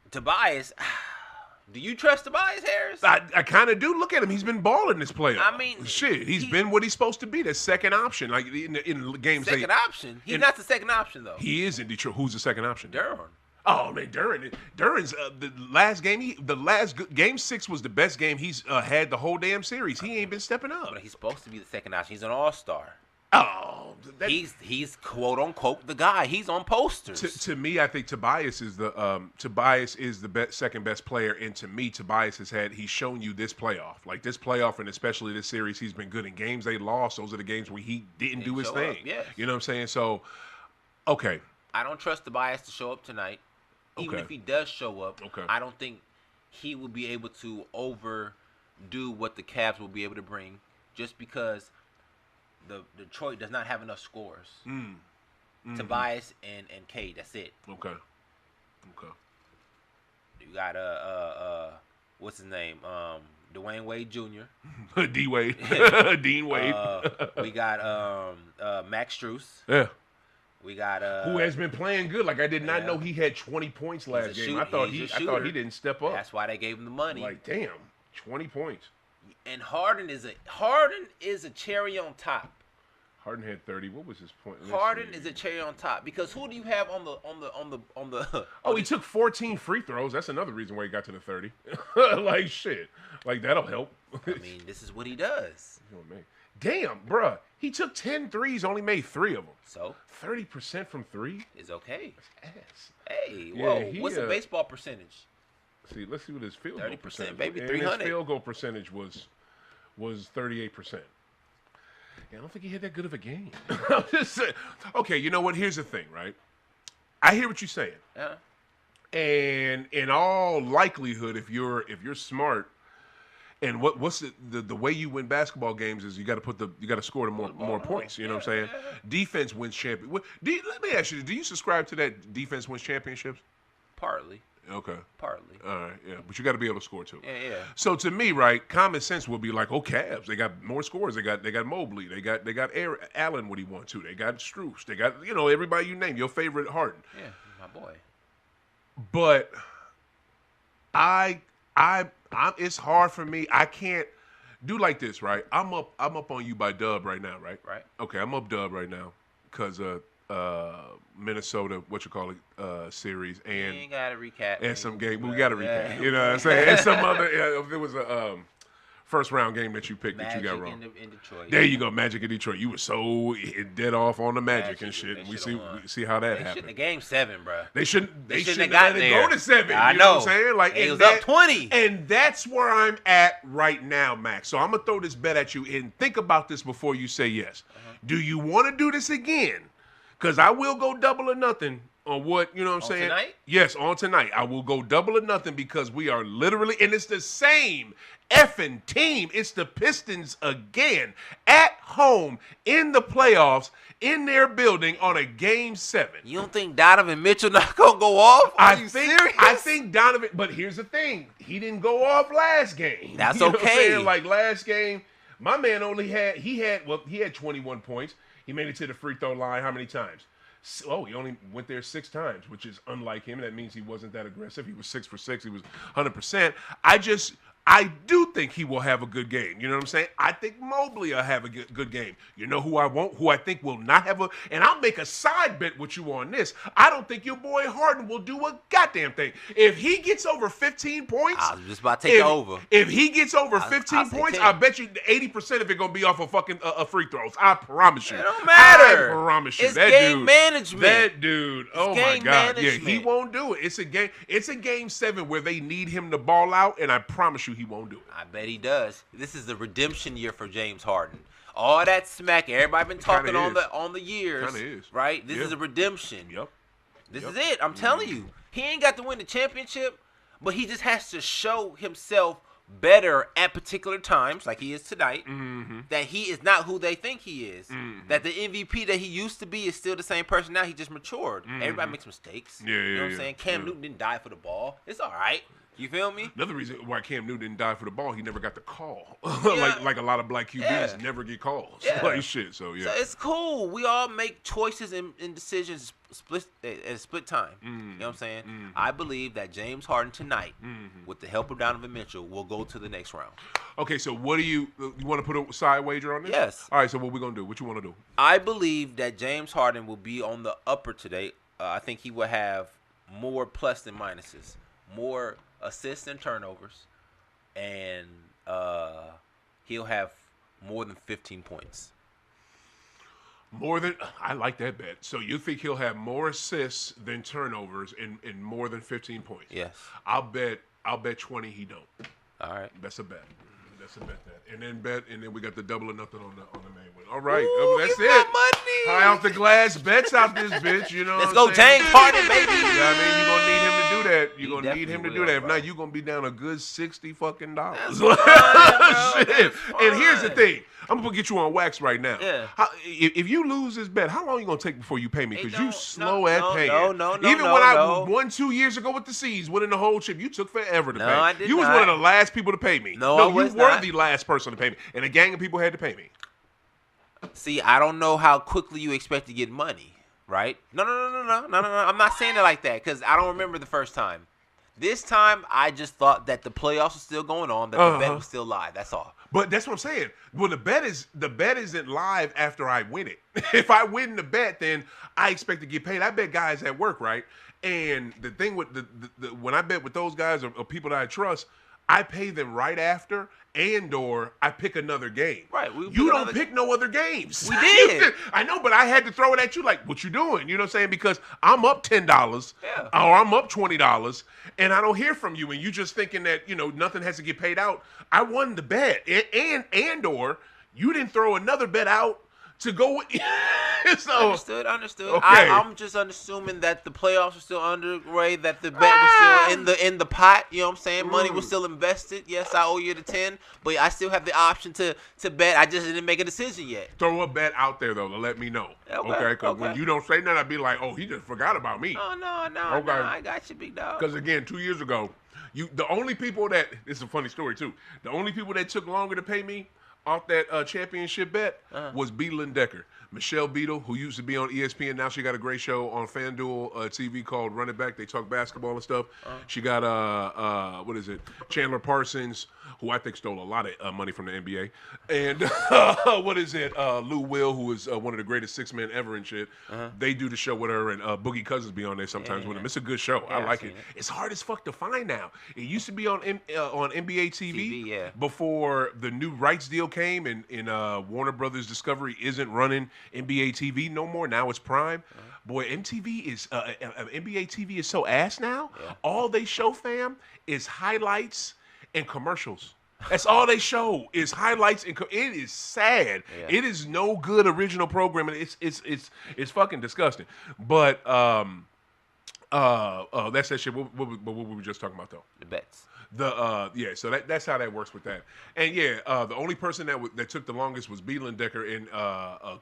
Tobias, do you trust Tobias Harris? I kind of do. Look at him. He's been balling this playoff. I mean, shit. He's been what he's supposed to be. The second option. Like in games. Second option? He's not the second option, though. He is in Detroit. Who's the second option? Duran. Oh man, Duran's the last game. Game 6 was the best game he's had the whole damn series. He ain't been stepping up. But he's supposed to be the second option. He's an all-star. Oh, he's quote unquote the guy. He's on posters. To me, I think Tobias is the second best player, and to me, Tobias he's shown you this playoff, and especially this series, he's been good in games they lost. Those are the games where he didn't do his thing. Yes. You know what I'm saying? So, okay. I don't trust Tobias to show up tonight. Even if he does show up, I don't think he will be able to overdo what the Cavs will be able to bring, just because the Detroit does not have enough scores. Tobias and Cade, that's it. Okay. You got what's his name? Dwayne Wade Jr. D Wade. Dean Wade. We got Max Strus. Yeah. We got who has been playing good. Like, I did not know he had 20 points last game. I thought he didn't step up. That's why they gave him the money. Like, damn, 20 points. And Harden is a cherry on top. Harden had 30. What was his point? Harden is a cherry on top because who do you have on the? Oh, he took 14 free throws. That's another reason why he got to the 30. Like, shit. Like, that'll help. I mean, this is what he does. Oh, man. Damn, bruh. He took 10 threes, only made 3 of them. So 30% from 3 is okay. That's ass. Hey, whoa! What's the baseball percentage? See, let's see what his field goal percentage. 30%, baby, and 300. his field goal percentage was 38%. Yeah, I don't think he had that good of a game. I'm just saying. Okay, you know what? Here's the thing, right? I hear what you're saying. Yeah. And in all likelihood, if you're smart, and what's the way you win basketball games is you got to score the more points. You know what I'm saying? Defense wins champion. Let me ask you: do you subscribe to that defense wins championships? Partly. Okay. Partly. All right. Yeah, but you got to be able to score too. Yeah. So to me, right, common sense will be like, Cavs. They got more scores. They got Mobley. They got Allen what he wants to. They got Strus. They got everybody you name. Your favorite Harden. Yeah, my boy. But it's hard for me. I can't do like this, right? I'm up on you by dub right now, right? Right. Okay, I'm up dub right now because Minnesota, series and you ain't gotta recap. And some game. We gotta recap. You know what I'm saying? And some other. There was a first round game that you picked Magic that you got wrong. in Detroit. There you go, Magic in Detroit. You were so dead off on the Magic and shit. We see how that happened. The Game 7, bro. They shouldn't have let it go to 7. I you know what I'm saying? Like, it was up 20. And that's where I'm at right now, Max. So I'm gonna throw this bet at you and think about this before you say yes. Do you want to do this again? Because I will go double or nothing on what, you know what I'm saying? Tonight? Yes, on tonight. I will go double or nothing because we are literally, and it's the same effing team. It's the Pistons again at home in the playoffs in their building on a Game 7. You don't think Donovan Mitchell not going to go off? I think Donovan, but here's the thing. He didn't go off last game. That's you know okay. What I'm saying? Like last game, my man he had 21 points. He made it to the free throw line how many times? Oh, he only went there 6 times, which is unlike him. That means he wasn't that aggressive. He was 6 for 6. He was 100%. I do think he will have a good game. You know what I'm saying? I think Mobley will have a good game. You know who I want? Who I think will not have and I'll make a side bet with you on this. I don't think your boy Harden will do a goddamn thing. If he gets over 15 points. I was just about to take over. If he gets over 15 points, I bet you 80% of it going to be off of fucking free throws. I promise you. It don't matter. I promise you. It's game management. That dude. Oh, my God. Management. Yeah, he won't do it. It's a game 7 where they need him to ball out, and I promise you he won't do it. I bet he does. This is the redemption year for James Harden. All that smack, everybody been talking on the years, right? This is a redemption. Yep. This is it. I'm telling you, he ain't got to win the championship, but he just has to show himself better at particular times, like he is tonight, Mm-hmm. that he is not who they think he is. Mm-hmm. That the MVP that he used to be is still the same person now. He just matured. Everybody makes mistakes. Yeah, You know what I'm yeah. saying? Cam Newton didn't die for the ball. It's all right. You feel me? Another reason why Cam Newton didn't die for the ball, he never got the call. Yeah. like a lot of black QBs never get calls. Yeah. Like shit. So yeah. So it's cool. We all make choices and decisions at a split time. You know what I'm saying? I believe that James Harden tonight, with the help of Donovan Mitchell, will go to the next round. Okay, so what do you want to put a side wager on this? Yes. All right, so what we gonna do? What you want to do? I believe that James Harden will be on the upper today. I think he will have more plus than minuses, more assists and turnovers, and he'll have more than 15 points. I like that bet. So you think he'll have more assists than turnovers and more than 15 points? Yes. I'll bet 20 he don't. All right. That's a bet. And then we got the double or nothing on the main one. All right, Ooh, that's give it. my money. High off the glass bets out this bitch. You know. Let's what go, I'm saying? James Harden, baby. Yeah, I mean, you're gonna need him to do that. He You're gonna need him to definitely do that. If will, not, bro. you're gonna be down a good $60 fucking dollars. That's fine, bro. Shit. That's And here's the fine. thing. I'm gonna get you on wax right now. Yeah. If you lose this bet, how long you gonna take before you pay me? Because you slow at paying. No. Even when I won 2 years ago with the C's, winning the whole chip, you took forever to No, pay. I did You was not. one of the last people to pay me. No, I was you were not. the last person to pay me, and a gang of people had to pay me. See, I don't know how quickly you expect to get money, right? No. I'm not saying it like that because I don't remember the first time. This time, I just thought that the playoffs were still going on, that the bet was still live. That's all. But that's what I'm saying. Well, the bet isn't live after I win it. If I win the bet, then I expect to get paid. I bet guys at work, right? And the thing with the when I bet with those guys or people that I trust, I pay them right after, or I pick another game. Right. You don't pick no other games. We did. I know, but I had to throw it at you like, what you doing? You know what I'm saying? Because I'm up $10 or I'm up $20 and I don't hear from you and you just thinking that, nothing has to get paid out. I won the bet or you didn't throw another bet out to go with. So, Understood. Okay. I'm just assuming that the playoffs were still underway, that the bet was still in the pot. You know what I'm saying? Money was still invested. Yes, I owe you the 10, but I still have the option to bet. I just didn't make a decision yet. throw a bet out there though to let me know. Okay? Because when you don't say nothing, I'd be like, oh, he just forgot about me. Oh no, Okay. I got you, big dog. Because again, 2 years ago, the only people that this is a funny story too. The only people that took longer to pay me off that championship bet was Beadle and Decker. Michelle Beadle, who used to be on ESPN, now she got a great show on FanDuel TV called Run It Back. They talk basketball and stuff. She got Chandler Parsons, who I think stole a lot of money from the NBA, and Lou Will, who is one of the greatest six men ever and shit. They do the show with her, and Boogie Cousins be on there sometimes with him. It's a good show. I like it. It's hard as fuck to find now. It used to be on NBA TV, before the new rights deal came, and Warner Brothers Discovery isn't running NBA TV no more. Now it's Prime. Boy, NBA TV is so ass now. All they show, fam, is highlights and commercials. That's all they show is highlights and it is sad. It is no good original programming. It's fucking disgusting. But that's that shit. What were we just talking about though? The bets. So that's how that works with that. And the only person that took the longest was Beadle and Decker, and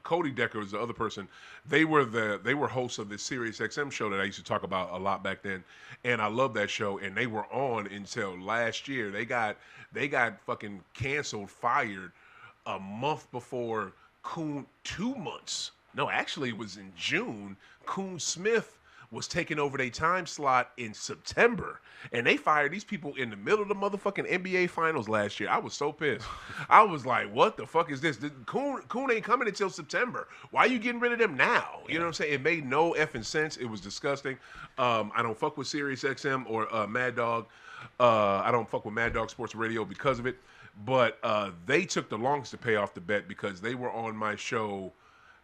Cody Decker was the other person. They were hosts of this Sirius XM show that I used to talk about a lot back then, and I love that show. And they were on until last year. They got fucking canceled, fired a month before Coon. 2 months. No, actually, it was in June. Coon Smith was taking over their time slot in September. And they fired these people in the middle of the motherfucking NBA Finals last year. I was so pissed. I was like, what the fuck is this? Coon ain't coming until September. Why are you getting rid of them now? You know what I'm saying? It made no effing sense. It was disgusting. I don't fuck with Sirius XM or Mad Dog. I don't fuck with Mad Dog Sports Radio because of it. But they took the longest to pay off the bet because they were on my show,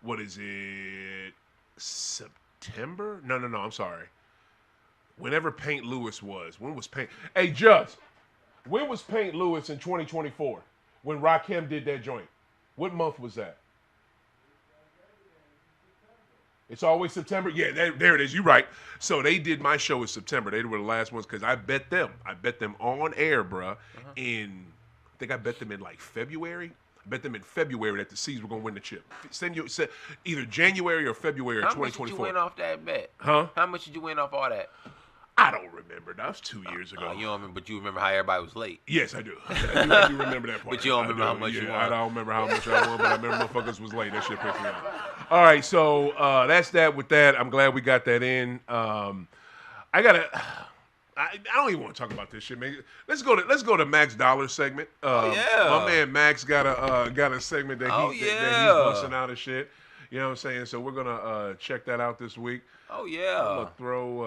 what is it, September? No, I'm sorry. Whenever Paint Lewis was. When was Paint? Hey, Just, when was Paint Lewis in 2024? When Rakim did that joint? What month was that? It's always September. Yeah, there it is. You're right. So they did my show in September. They were the last ones because I bet them. I bet them on air, bruh. I think I bet them in like February. I bet them in February that the Seas were gonna win the chip. Either January or February of 2024. How much did you win off that bet? Huh? How much did you win off all that? I don't remember. That was 2 years ago. You don't remember, but you remember how everybody was late. Yes, I do. I do remember that part. But you don't remember how much you won. I don't remember how much I won, but I remember motherfuckers was late. That shit pissed me off. All right, so that's that with that. I'm glad we got that in. I don't even want to talk about this shit, man. Let's go to Max Dollar's segment. My man Max got a segment that he's busting out of shit. You know what I'm saying? So we're gonna check that out this week. Oh yeah. I'm gonna throw.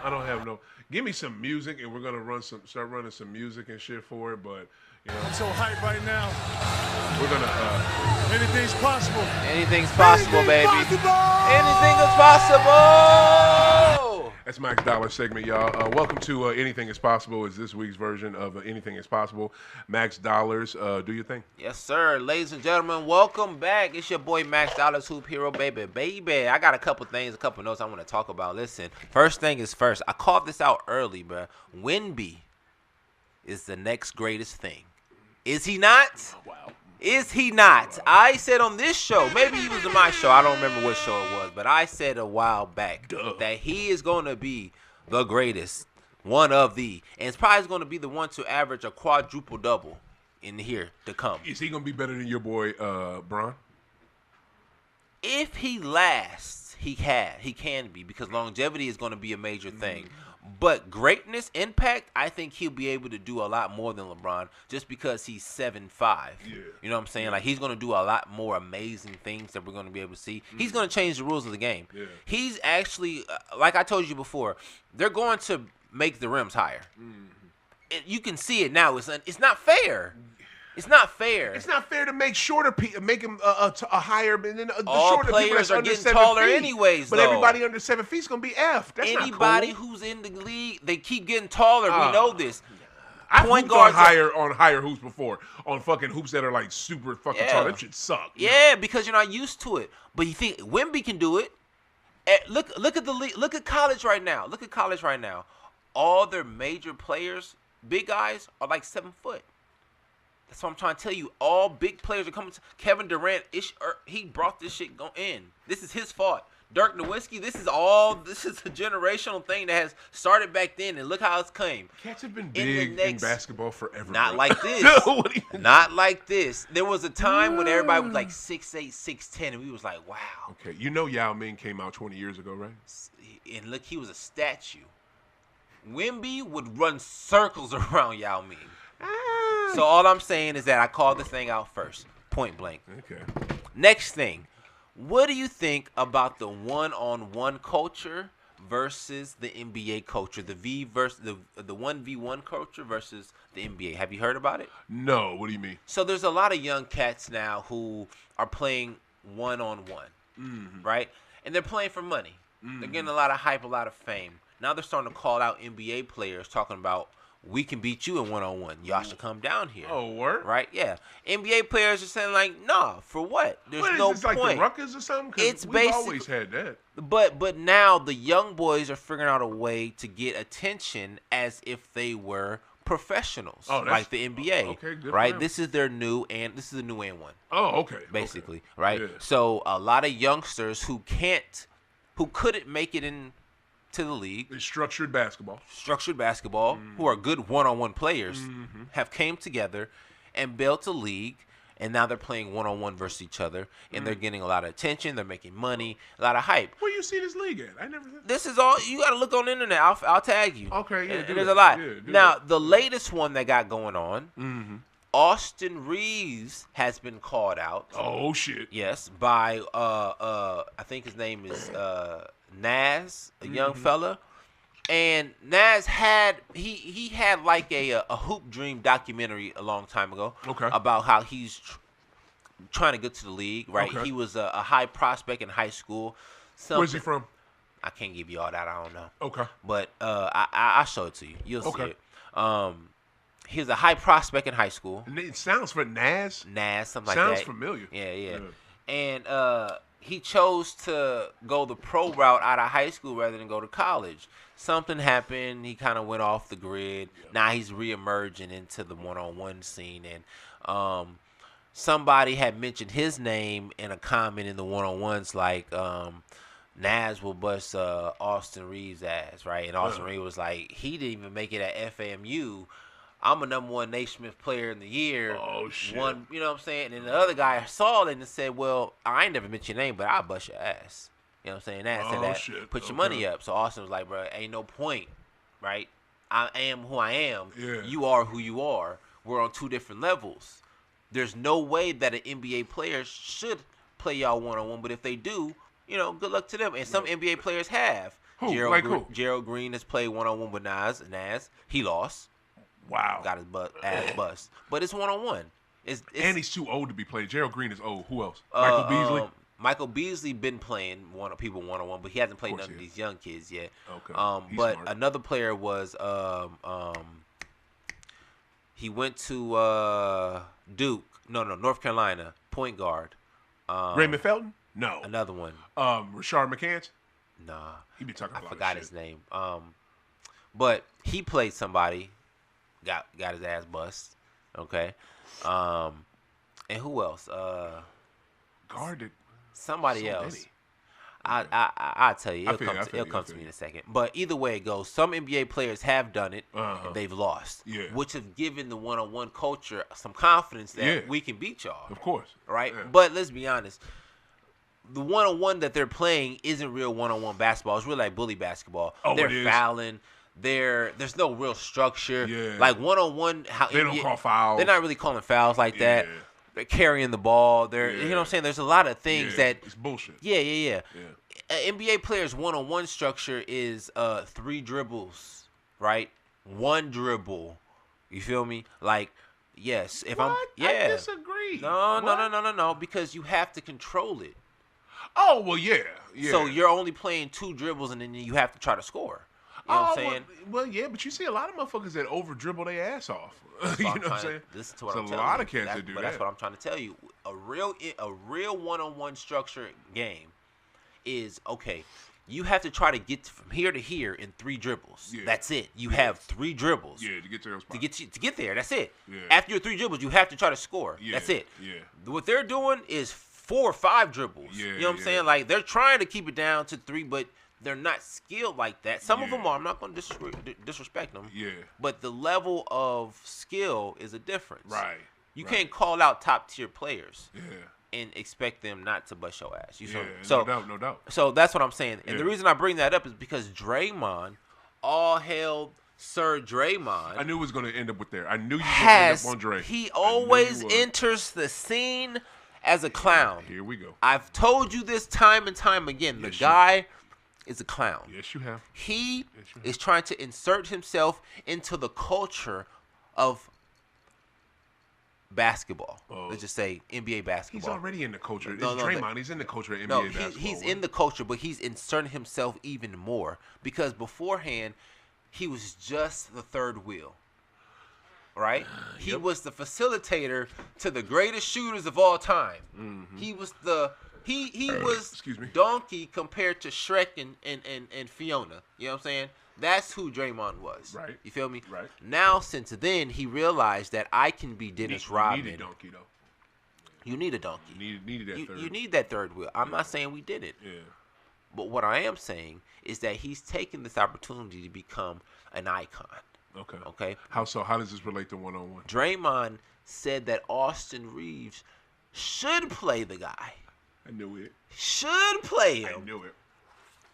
I don't have no. Give me some music, and we're gonna start running some music and shit for it. But you know, I'm so hyped right now. we're gonna. Anything's possible. Anything's possible, baby. Anything is possible. That's Max Dollar segment, y'all. Welcome to Anything is Possible. Is this week's version of Anything is Possible. Max Dollars, do your thing. Yes, sir. Ladies and gentlemen, welcome back. It's your boy Max Dollars, Hoop Hero, baby. I got a couple notes I want to talk about. Listen, first thing is first. I called this out early, bro. Wemby is the next greatest thing. Is he not? Oh, wow. Is he not? Wow. I said on this show, maybe he was in my show. I don't remember what show it was, but I said a while back that he is going to be the greatest, one of the, and it's probably going to be the one to average a quadruple double in here to come. Is he going to be better than your boy Bron? If he lasts, he can be, because longevity is going to be a major thing. But greatness, impact, I think he'll be able to do a lot more than LeBron just because he's 7'5". Yeah. You know what I'm saying? Like, he's going to do a lot more amazing things that we're going to be able to see. He's going to change the rules of the game. Yeah. He's actually, like I told you before, they're going to make the rims higher. You can see it now. It's not fair. It's not fair. It's not fair to make shorter people, make him a higher, and then the all shorter players people are getting taller anyways. But everybody under 7 feet is gonna be F. That's anybody not cool. who's in the league, they keep getting taller. We know this. I've hooped on higher hoops before, on fucking hoops that are like super fucking tall. That shit suck. Yeah, because you're not used to it. But you think Wemby can do it? Look at the league. Look at college right now. All their major players, big guys, are like 7 foot. That's what I'm trying to tell you. All big players are coming. Kevin Durant, he brought this shit in. This is his fault. Dirk Nowitzki, this is a generational thing that has started back then, and look how it's came. Cats have been big in basketball forever. Not like this. Not like this. There was a time when everybody was like 6'8", 6'10", and we was like, wow. Okay, you know Yao Ming came out 20 years ago, right? And look, he was a statue. Wemby would run circles around Yao Ming. So all I'm saying is that I called this thing out first, point blank. Okay. Next thing, what do you think about the one-on-one culture versus the NBA culture, the 1v1 culture versus the NBA? Have you heard about it? No. What do you mean? So there's a lot of young cats now who are playing one-on-one, right? And they're playing for money. They're getting a lot of hype, a lot of fame. Now they're starting to call out NBA players, talking about, we can beat you in one-on-one. Y'all should come down here. Oh, word? Right? Yeah. NBA players are saying, like, nah, for what? There's no point. Like the Ruckers or something? It's we've always had that. But now the young boys are figuring out a way to get attention as if they were professionals, like the NBA. Okay, good. Right? This is the new and one. Oh, okay. Basically, right? Yeah. So a lot of youngsters who couldn't make it in to the league. It's structured basketball, who are good one-on-one players, have came together and built a league, and now they're playing one-on-one versus each other, and they're getting a lot of attention, they're making money, a lot of hype. Where you see this league at? I never. This is all, you got to look on the internet. I'll tag you. Okay, yeah. There's a lot. Yeah, now, the latest one that got going on, Austin Reeves has been called out. Oh, shit. Yes, by, I think his name is, Nas, a young fella, and Nas had he had like a hoop dream documentary a long time ago, about how he's trying to get to the league. Right, he was a high prospect in high school. Where's he from? I can't give you all that. I don't know. Okay, but I'll show it to you. You'll see it. He was a high prospect in high school. And it sounds for Nas. Something like that. Sounds familiar. Yeah. And he chose to go the pro route out of high school rather than go to college. Something happened. He kind of went off the grid. Yeah. Now he's reemerging into the one-on-one scene. And somebody had mentioned his name in a comment in the one-on-ones like Nas will bust Austin Reeves' ass, right? And Austin Reeves was like, he didn't even make it at FAMU. I'm a #1 Naismith player in the year. Oh, shit. One, you know what I'm saying? And the other guy saw it and said, well, I ain't never mentioned your name, but I'll bust your ass. You know what I'm saying? That said that. Shit. Put your money up. So Austin was like, bro, ain't no point, right? I am who I am. Yeah. You are who you are. We're on 2 different levels. There's no way that an NBA player should play y'all one-on-one, but if they do, good luck to them. And some NBA players have. Who? Who? Gerald Green has played one-on-one with Nas. He lost. Wow. Got his ass bust. But it's one-on-one. And he's too old to be playing. Gerald Green is old. Who else? Michael Beasley? Michael Beasley been playing people one-on-one, but he hasn't played none of these young kids yet. Okay. But smart. Another player was he went to Duke. No, North Carolina. Point guard. Raymond Felton? No. Another one. Rashard McCants? Nah. He be talking about I forgot his name. But he played somebody. Got his ass bust. Okay. And who else? Guarded. Somebody so else. Many. I'll tell you. It'll come to me you. in a second. But either way it goes, some NBA players have done it, Uh-huh. and they've lost. Yeah. Which have given the one-on-one culture some confidence that we can beat y'all. Of course. Right? Yeah. But let's be honest. The one-on-one that they're playing isn't real one-on-one basketball. It's really like bully basketball. Oh, they're it is. fouling. There's no real structure. Yeah. Like one-on-one, They don't call fouls. They're not really calling fouls like that. Yeah. They're carrying the ball. You know what I'm saying? There's a lot of things that it's bullshit. Yeah. NBA players' one-on-one structure is 3 dribbles, right? 1 dribble. You feel me? Like, yes, if What? I disagree. No, because you have to control it. Oh well, yeah. So you're only playing 2 dribbles, and then you have to try to score. You know what I'm saying? Well, yeah, but you see a lot of motherfuckers that over dribble their ass off. You know what I'm saying? Listen to what There's I'm a telling lot you. of cats that do But that. that's what I'm trying to tell you. A real one-on-one structured game is okay. You have to try to get from here to here in 3 dribbles. Yeah. That's it. You have 3 dribbles. Yeah, to get to those spots. To get there. That's it. Yeah. After your 3 dribbles, you have to try to score. Yeah. That's it. Yeah. What they're doing is 4 or 5 dribbles. Yeah, You know what I'm yeah. saying? Like they're trying to keep it down to 3, but they're not skilled like that. Some of them are. I'm not going to disrespect them. Yeah. But the level of skill is a difference. Right. You right. can't call out top tier players Yeah. and expect them not to bust your ass. You Yeah. feel me? No doubt. So that's what I'm saying. And the Yeah. reason I bring that up is because Draymond, all hail Sir Draymond, I knew it was going to end up with there. I knew you were going to end up on Dre. he always enters the scene as a clown. Here we go. I've told you this time and time again. Yes, The guy is a clown. Yes, you have. He Yes, you have. is trying to insert himself into the culture of basketball. Let's just say NBA basketball. He's already in the culture. It's No, Draymond. He's in the culture of NBA No, basketball. he's in the culture, but he's inserting himself even more because beforehand he was just the third wheel. Right? He was the facilitator to the greatest shooters of all time. Mm-hmm. He was he was Excuse me. Donkey compared to Shrek and Fiona. You know what I'm saying? That's who Draymond was. Right. You feel me? Right. Now, since then, he realized that I can be Dennis Rodman. You need a donkey, though. You need a donkey. Needed that third. You need that third wheel. I'm not saying we didn't. Yeah. But what I am saying is that he's taken this opportunity to become an icon. Okay. Okay? How so? How does this relate to one-on-one? Draymond said that Austin Reeves should play the guy. I knew it. Should play I him. knew it.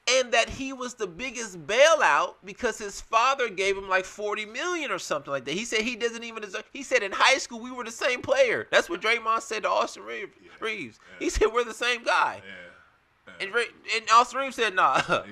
And that he was the biggest bailout because his father gave him like $40 million or something like that. He said he doesn't even deserve. He said in high school we were the same player. That's what Draymond said to Austin Reeves. Yeah. He said we're the same guy. Yeah. And Austin Reeves said nah. Yeah.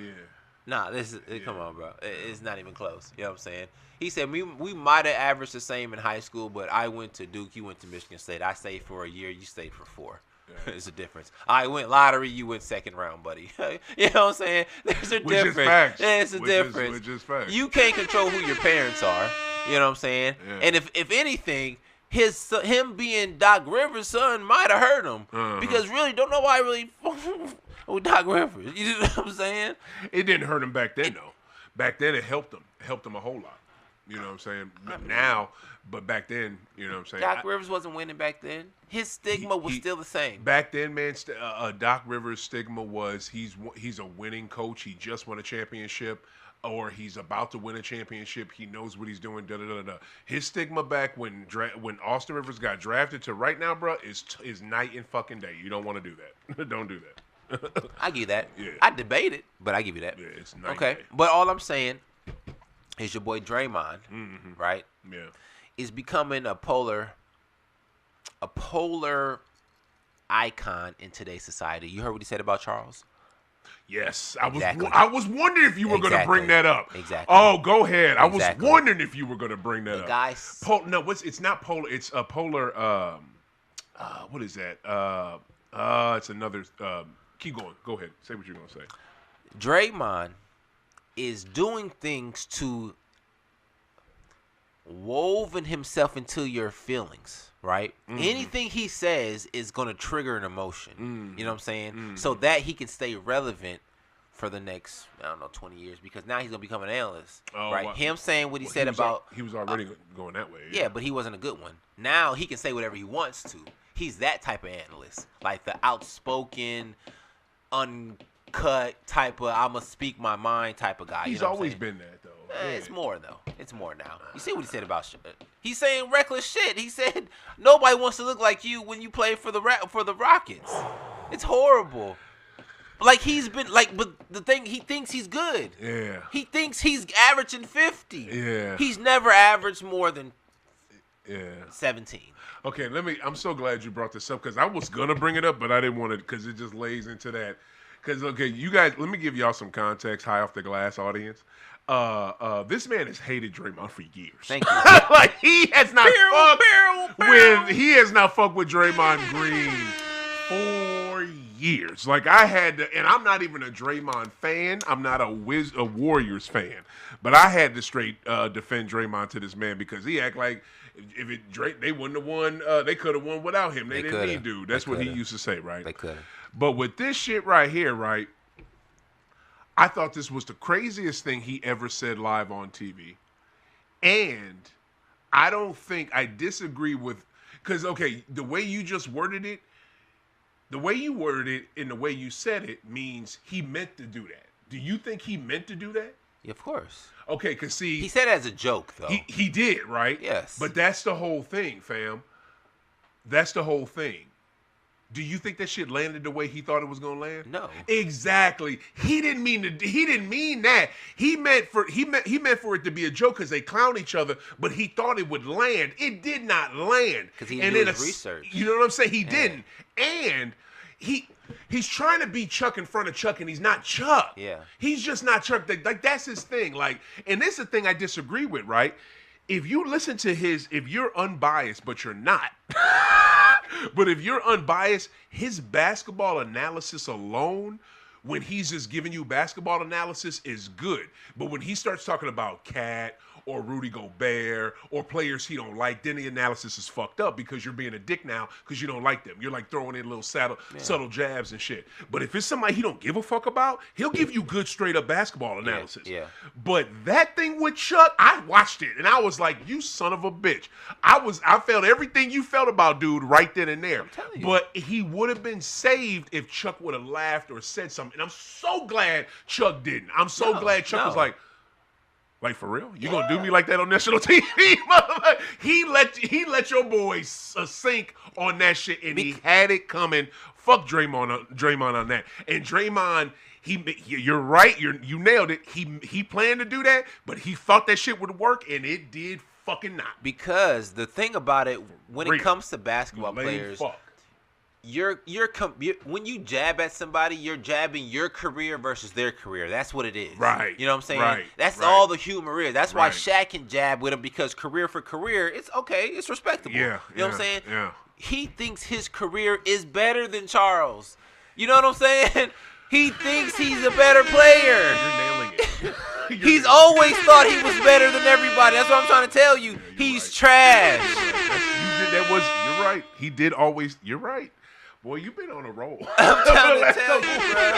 Nah, this is come on, bro. It's not even close. You know what I'm saying? He said we might have averaged the same in high school, but I went to Duke, you went to Michigan State. I stayed for a year, you stayed for 4. Yeah. It's a difference. I went lottery, you went second round, buddy. You know what I'm saying? There's a Which is difference. facts. It's a Which difference. Which is facts. You can't control who your parents are. You know what I'm saying? Yeah. And if anything, him being Doc Rivers' son might have hurt him because really don't nobody really with Doc Rivers. You know what I'm saying? It didn't hurt him back then, though. Back then, it helped him. It helped him a whole lot. You know what I'm saying? Now, but back then, you know what I'm saying? Doc Rivers wasn't winning back then. His stigma was still the same. Back then, man, Doc Rivers' stigma was he's a winning coach. He just won a championship, or he's about to win a championship. He knows what he's doing. Da da da da. His stigma back when Austin Rivers got drafted to right now, bro, is night and fucking day. You don't want to do that. Don't do that. I give you that. Yeah. I debate it, but I give you that. Yeah, it's night okay. and day. But all I'm saying is your boy Draymond, right? Yeah. Is becoming a polar icon in today's society. You heard what he said about Charles? Yes, Exactly. I was wondering if you were going to bring that up. Exactly. Oh, go ahead. I was Exactly. wondering if you were going to bring that The up. guys. No, it's not polar. It's a polar. What is that? It's another. Keep going. Go ahead. Say what you're going to say. Draymond is doing things to woven himself into your feelings, right? Anything he says is going to trigger an emotion. You know what I'm saying? So that he can stay relevant for the next, 20 years, because now he's going to become an analyst, right? Wow. Him saying what he said about... He was already going that way. Yeah, but he wasn't a good one. Now he can say whatever he wants to. He's that type of analyst, like the outspoken, uncut type of I'ma speak my mind type of guy. He's you know always been that, though. It's more though. It's more now. You see what he said about shit? He's saying reckless shit. He said nobody wants to look like you when you play for the Rockets. It's horrible. Like he's been like, but the thing he thinks he's good. Yeah. He thinks he's averaging 50. Yeah. He's never averaged more than 17. Okay, I'm so glad you brought this up because I was gonna bring it up, but I didn't want to because it just lays into that. Because you guys, let me give y'all some context. High off the glass, audience. This man has hated Draymond for years. Thank you. Like he has not fucked with Draymond Green for years. Like I had to, and I'm not even a Draymond fan. I'm not a Warriors fan, but I had to straight defend Draymond to this man because he act like if Drake they wouldn't have won. They could have won without him. They didn't need to. That's what he used to say, right? They could. But with this shit right here, right, I thought this was the craziest thing he ever said live on TV. And I disagree with, because, okay, the way you just worded it, and the way you said it means he meant to do that. Do you think he meant to do that? Yeah, of course. Okay, because see. He said it as a joke, though. He did, right? Yes. But that's the whole thing, fam. That's the whole thing. Do you think that shit landed the way he thought it was gonna land? No. Exactly. He didn't mean that. He meant for it to be a joke because they clown each other, but he thought it would land. It did not land. Because he didn't do his research. You know what I'm saying? He didn't. And he's trying to be Chuck in front of Chuck, and he's not Chuck. Yeah. He's just not Chuck. Like that's his thing. Like, and this is the thing I disagree with, right? If you listen to if you're unbiased, but you're not. But if you're unbiased, his basketball analysis alone, when he's just giving you basketball analysis, is good. But when he starts talking about Cat or Rudy Gobert or players he don't like, then the analysis is fucked up because you're being a dick now because you don't like them. You're like throwing in little subtle jabs and shit. But if it's somebody he don't give a fuck about, he'll give you good straight up basketball analysis. Yeah. But that thing with Chuck, I watched it and I was like, you son of a bitch. I felt everything you felt about dude right then and there. I'm telling you. But he would have been saved if Chuck would have laughed or said something. And I'm so glad Chuck didn't. I'm so glad Chuck was like, for real? You gonna do me like that on national TV? He let your boy sink on that shit, and he had it coming. Fuck Draymond on that. And Draymond, you're right. You nailed it. He planned to do that, but he thought that shit would work, and it did fucking not. Because the thing about it, when it comes to basketball players, when you jab at somebody, you're jabbing your career versus their career. That's what it is. Right. You know what I'm saying? Right. That's all the humor is. That's why Shaq can jab with him, because career for career, it's okay. It's respectable. Yeah. You know what I'm saying? Yeah. He thinks his career is better than Charles. You know what I'm saying? He thinks he's a better player. You're nailing it. He's always thought he was better than everybody. That's what I'm trying to tell you. He's trash. You're right. He did always. You're right. Boy, you've been on a roll. I'm trying to tell you, bro.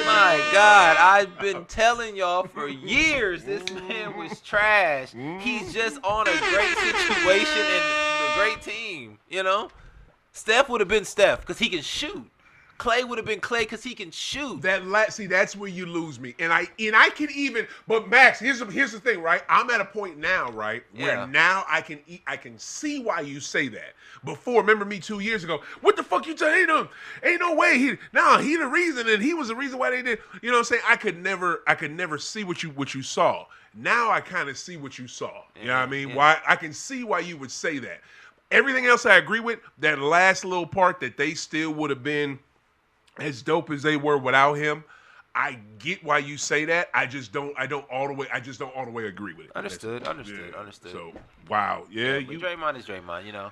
My God, I've been telling y'all for years this man was trash. He's just on a great situation and a great team, you know? Steph would have been Steph because he can shoot. Clay would have been Clay because he can shoot. See, that's where you lose me. And I can even, but Max, here's the thing, right? I'm at a point now, right, where now I can see why you say that. Before, remember me 2 years ago? What the fuck you saying? Ain't no way he the reason, and he was the reason why they did. You know what I'm saying? I could never see what you saw. Now I kind of see what you saw. You know what I mean? Yeah. Why I can see why you would say that. Everything else I agree with. That last little part that they still would have been as dope as they were without him, I get why you say that. I just don't all the way agree with it. Understood. So wow, but Draymond is Draymond. You know,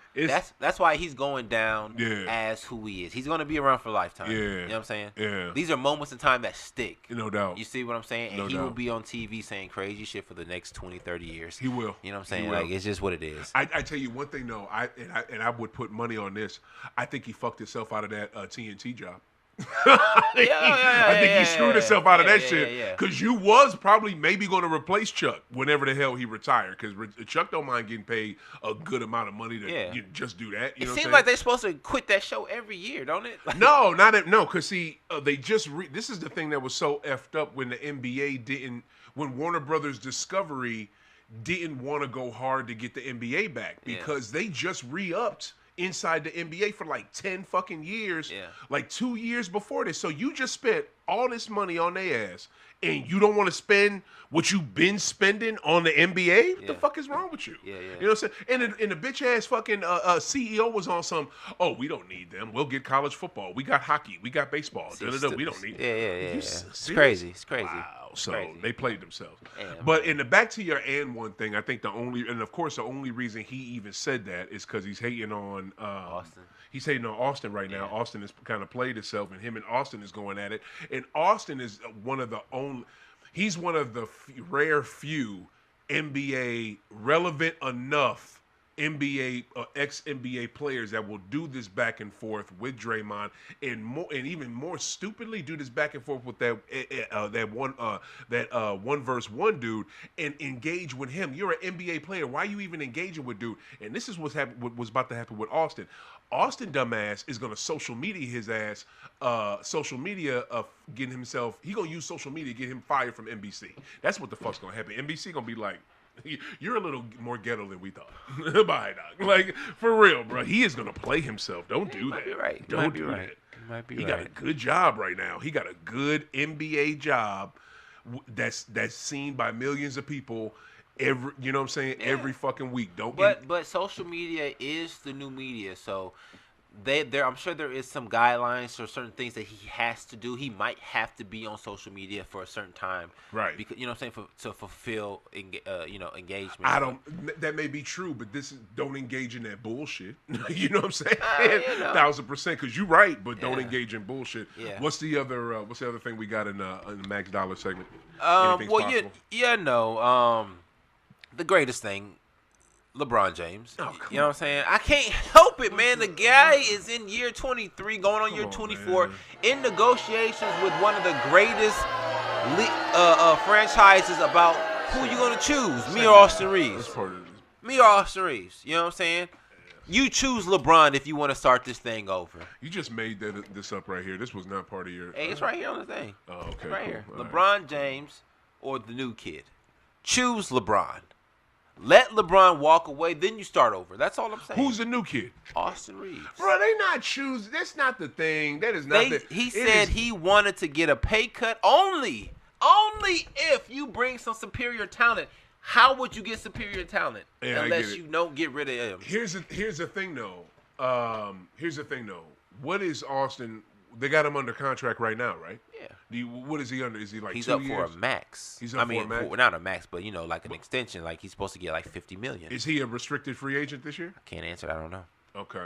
that's why he's going down as who he is. He's going to be around for a lifetime. You know what I'm saying? Yeah. These are moments in time that stick. No doubt. You see what I'm saying? And he will be on TV saying crazy shit for the next 20, 30 years. He will. You know what I'm saying? Like it's just what it is. I tell you one thing though. I would put money on this. I think he fucked himself out of that TNT job. I think he screwed himself out of that shit because you was probably maybe going to replace Chuck whenever the hell he retired because Chuck don't mind getting paid a good amount of money to just do that. You know seems like they're supposed to quit that show every year, don't it? No, because see, they just this is the thing that was so effed up when the NBA when Warner Brothers Discovery didn't want to go hard to get the NBA back because they just re-upped inside the NBA for like 10 fucking years, like 2 years before this. So you just spent all this money on their ass, and you don't want to spend what you've been spending on the NBA? What the fuck is wrong with you? You know what I'm saying? And the bitch ass fucking CEO was on some, we don't need them. We'll get college football. We got hockey. We got baseball. We don't need them. It's crazy. Wow. So they played themselves. But in the back to your and one thing, I think the only reason he even said that is because he's hating on Austin. He's hating on Austin right now. Austin has kind of played itself, and him and Austin is going at it. And Austin is one of the rare few NBA relevant enough NBA ex-NBA players that will do this back and forth with Draymond, and even more stupidly do this back and forth with that one verse one dude and engage with him. You're an NBA player. Why are you even engaging with dude? And this is what was about to happen with Austin. Austin dumbass is gonna social media his ass. Getting himself. He gonna use social media to get him fired from NBC. That's what the fuck's gonna happen. NBC gonna be like, you're a little more ghetto than we thought. Bye, dog. Like, for real, bro. He is going to play himself. Don't do that. Right. Don't do that. He got a good job right now. He got a good NBA job that's seen by millions of people every, you know what I'm saying, every fucking week. But social media is the new media, so I'm sure there is some guidelines or certain things that he has to do. He might have to be on social media for a certain time, right? Because you know what I'm saying, to fulfill engagement. That may be true, but don't engage in that bullshit. You know what I'm saying? 1,000%, because you're right, but don't engage in bullshit. Yeah. What's the other thing we got in the Max Dollar segment? The greatest thing. LeBron James. You know what I'm saying? I can't help it, man. The guy is in year 23, going on year 24, in negotiations with one of the greatest franchises about who you going to choose, me or Austin Reeves. Me or Austin Reeves. You know what I'm saying? You choose LeBron if you want to start this thing over. You just made this up right here. This was not part of your... Hey, it's right here on the thing. Oh, okay. It's right here. All LeBron right. James or the new kid. Choose LeBron. Let LeBron walk away, then you start over. That's all I'm saying. Who's the new kid? Austin Reeves. Bro, they not choosing. That's not the thing. That is not He said he wanted to get a pay cut only if you bring some superior talent. How would you get superior talent unless you don't get rid of him? Here's the thing, though. What is Austin... They got him under contract right now, right? Yeah. What is he under? Is he like he's 2 up years? for a max. He's up for a max? Not a max, but, like an extension. Like, he's supposed to get like $50 million. Is he a restricted free agent this year? I can't answer that. I don't know. Okay.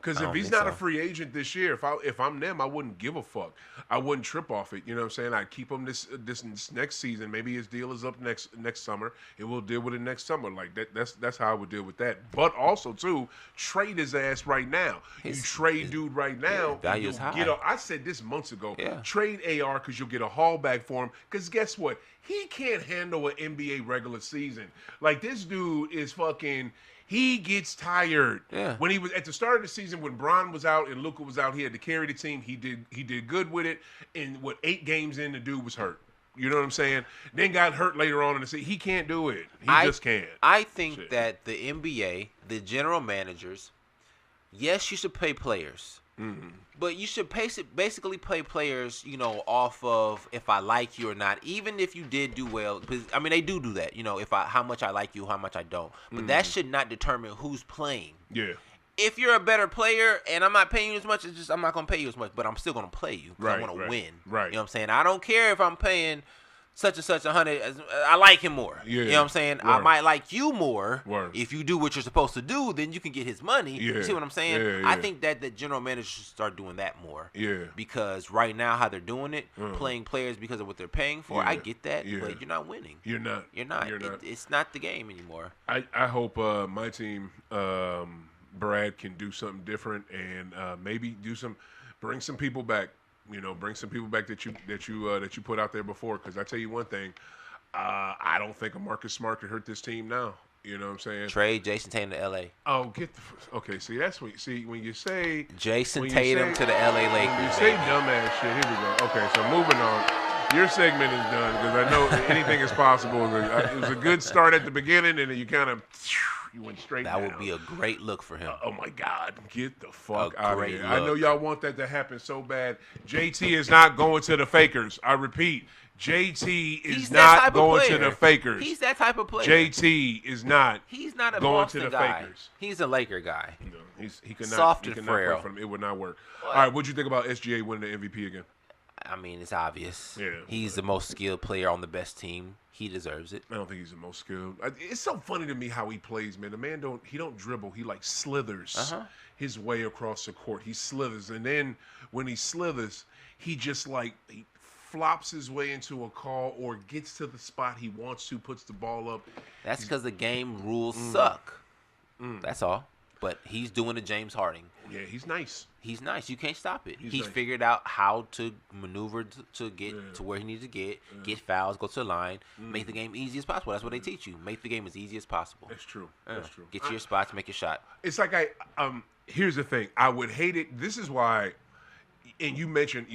Because if he's not a free agent this year, if I'm them, I wouldn't give a fuck. I wouldn't trip off it. You know what I'm saying? I'd keep him this next season. Maybe his deal is up next summer, and we'll deal with it next summer. Like that's how I would deal with that. But also too, trade his ass right now. You trade dude right now. Value is high. I said this months ago. Yeah. Trade AR because you'll get a haul back for him. Because guess what? He can't handle an NBA regular season. Like this dude is fucking. He gets tired. Yeah. When he was at the start of the season, when Bron was out and Luka was out, he had to carry the team. He did good with it. And 8 games in, the dude was hurt. You know what I'm saying? Then got hurt later on in the season. He can't do it. He just can't. I think that the NBA, the general managers, yes, you should pay players. Mm-hmm. But you should basically pay players, off of if I like you or not. Even if you did do well, because I mean they do that. How much I like you, how much I don't. But that should not determine who's playing. Yeah. If you're a better player and I'm not paying you as much, it's just I'm not gonna pay you as much, but I'm still gonna play you because I want to win. Right. You know what I'm saying? I don't care if I'm paying such and such 100. I like him more. Yeah. You know what I'm saying? Word. I might like you more. Word. If you do what you're supposed to do, then you can get his money. Yeah. You see what I'm saying? Yeah. I think that the general manager should start doing that more. Yeah. Because right now, how they're doing it, playing players because of what they're paying for, I get that, but you're not winning. You're not. You're not. It's not the game anymore. I hope my team, Brad, can do something different and maybe bring some people back. Bring some people back that you put out there before. Because I tell you one thing, I don't think a Marcus Smart could hurt this team now. You know what I'm saying? Trade Jason Tatum to L.A. Oh, okay. See, that's when you say Jason Tatum to the L.A. Lakers. When you say dumbass shit, here we go. Okay, so moving on. Your segment is done because I know anything is possible. It was a good start at the beginning, and then you went straight down. That would be a great look for him. Oh, my God. Get the fuck out of here. I know y'all want that to happen so bad. JT is not going to the Fakers. I repeat, JT is not going to the Fakers. He's that type of player. JT is not. He's not a going Boston to the guy. Fakers. He's a Laker guy. No, he could not. Soft he and could frail. Not play for him. It would not work. All right, what'd you think about SGA winning the MVP again? I mean, it's obvious. Yeah. He's the most skilled player on the best team. He deserves it. I don't think he's the most skilled. It's so funny to me how he plays, man. The man don't dribble. He like slithers his way across the court. He slithers, and then when he slithers, he just he flops his way into a call or gets to the spot he wants to, puts the ball up. That's because the game rules suck. That's all. But he's doing the James Harden. Yeah, he's nice. He's nice. You can't stop it. He's nice. figured out how to maneuver to get to where he needs to get fouls, go to the line, make the game easy as possible. That's what they teach you. Make the game as easy as possible. That's true. That's true. Get to your spots, make your shot. It's like here's the thing. I would hate it. This is why, and you mentioned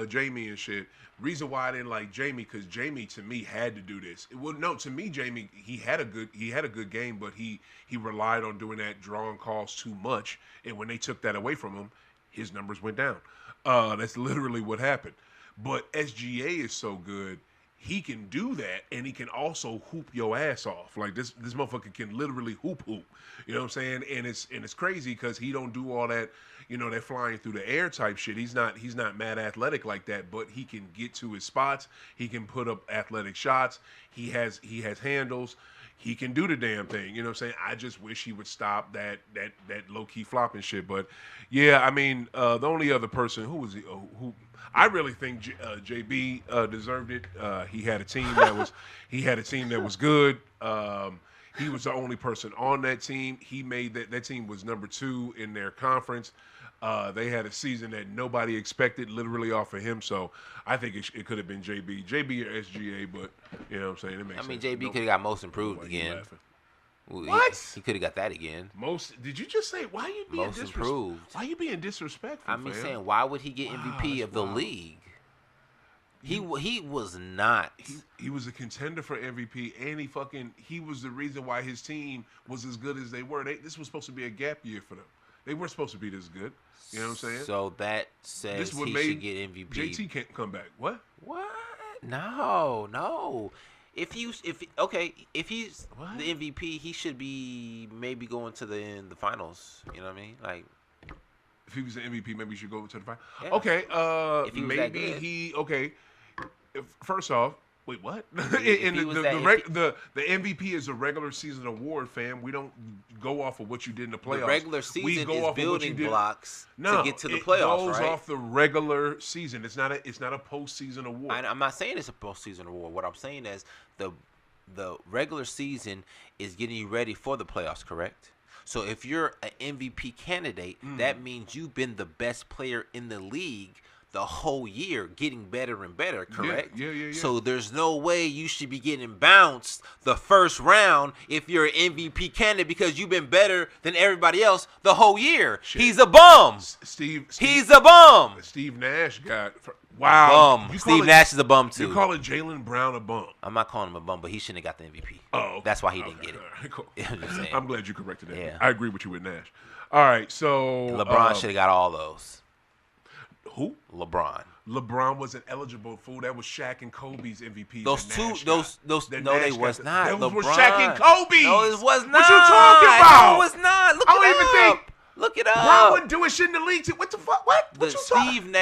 Jamie and shit. Reason why I didn't like Jamie, because Jamie to me had to do this. Well, no, to me Jamie he had a good game, but he relied on doing that drawing calls too much, and when they took that away from him, his numbers went down. That's literally what happened. But SGA is so good. He can do that, and he can also hoop your ass off. Like this motherfucker can literally hoop. You know what I'm saying? And it's crazy because he don't do all that, that flying through the air type shit. He's not mad athletic like that, but he can get to his spots. He can put up athletic shots. He has handles. He can do the damn thing. You know what I'm saying? I just wish he would stop that low key flopping shit. But yeah, I mean, the only other person who I really think JB deserved it. He had a team that was good. He was the only person on that team. He made that team was number 2 in their conference. They had a season that nobody expected, literally off of him. So I think it could have been JB or SGA, but you know what I'm saying? It makes sense. I mean, JB could have got most improved again. What? He could have got that again. Did you just say why you being most improved? Why you being disrespectful? I mean, saying why would he get MVP of the league? He was not. He was a contender for MVP, and he was the reason why his team was as good as they were. This was supposed to be a gap year for them. They weren't supposed to be this good. You know what I'm saying? So that says he should get MVP. JT can't come back. What? No. If he's the MVP, he should be maybe going to the finals. You know what I mean? Like, if he was the MVP, maybe he should go to the final. Yeah. Okay. If he was that good. First off, Wait, what? If he was that- The MVP is a regular season award, fam. We don't go off of what you did in the playoffs. The regular We season go is off of what you building did. blocks No, to get to the it playoffs, goes right? off the regular season. It's not a postseason award. I'm not saying it's a postseason award. What I'm saying is the regular season is getting you ready for the playoffs, correct? So if you're an MVP candidate, that means you've been the best player in the league the whole year, getting better and better, correct? Yeah. So there's no way you should be getting bounced the first round if you're an MVP candidate because you've been better than everybody else the whole year. Shit. He's a bum. He's a bum. Steve Nash got wow. Bum. Steve Nash is a bum too. You calling Jaylen Brown a bum? I'm not calling him a bum, but he shouldn't have got the MVP. Oh, okay. That's why he didn't get it. All right, cool. I'm just saying. I'm glad you corrected that. Yeah. I agree with you with Nash. All right, so LeBron should have got all those. Who? LeBron wasn't eligible, fool. That was Shaq and Kobe's MVP. Those two, those. No, they was not. Those LeBron. were Shaq and Kobe. No, it was not. What you talking about? No, it was not. Look I it don't even up. think. Look it up. Brown wouldn't do his shit in the league. What the fuck? What you talking?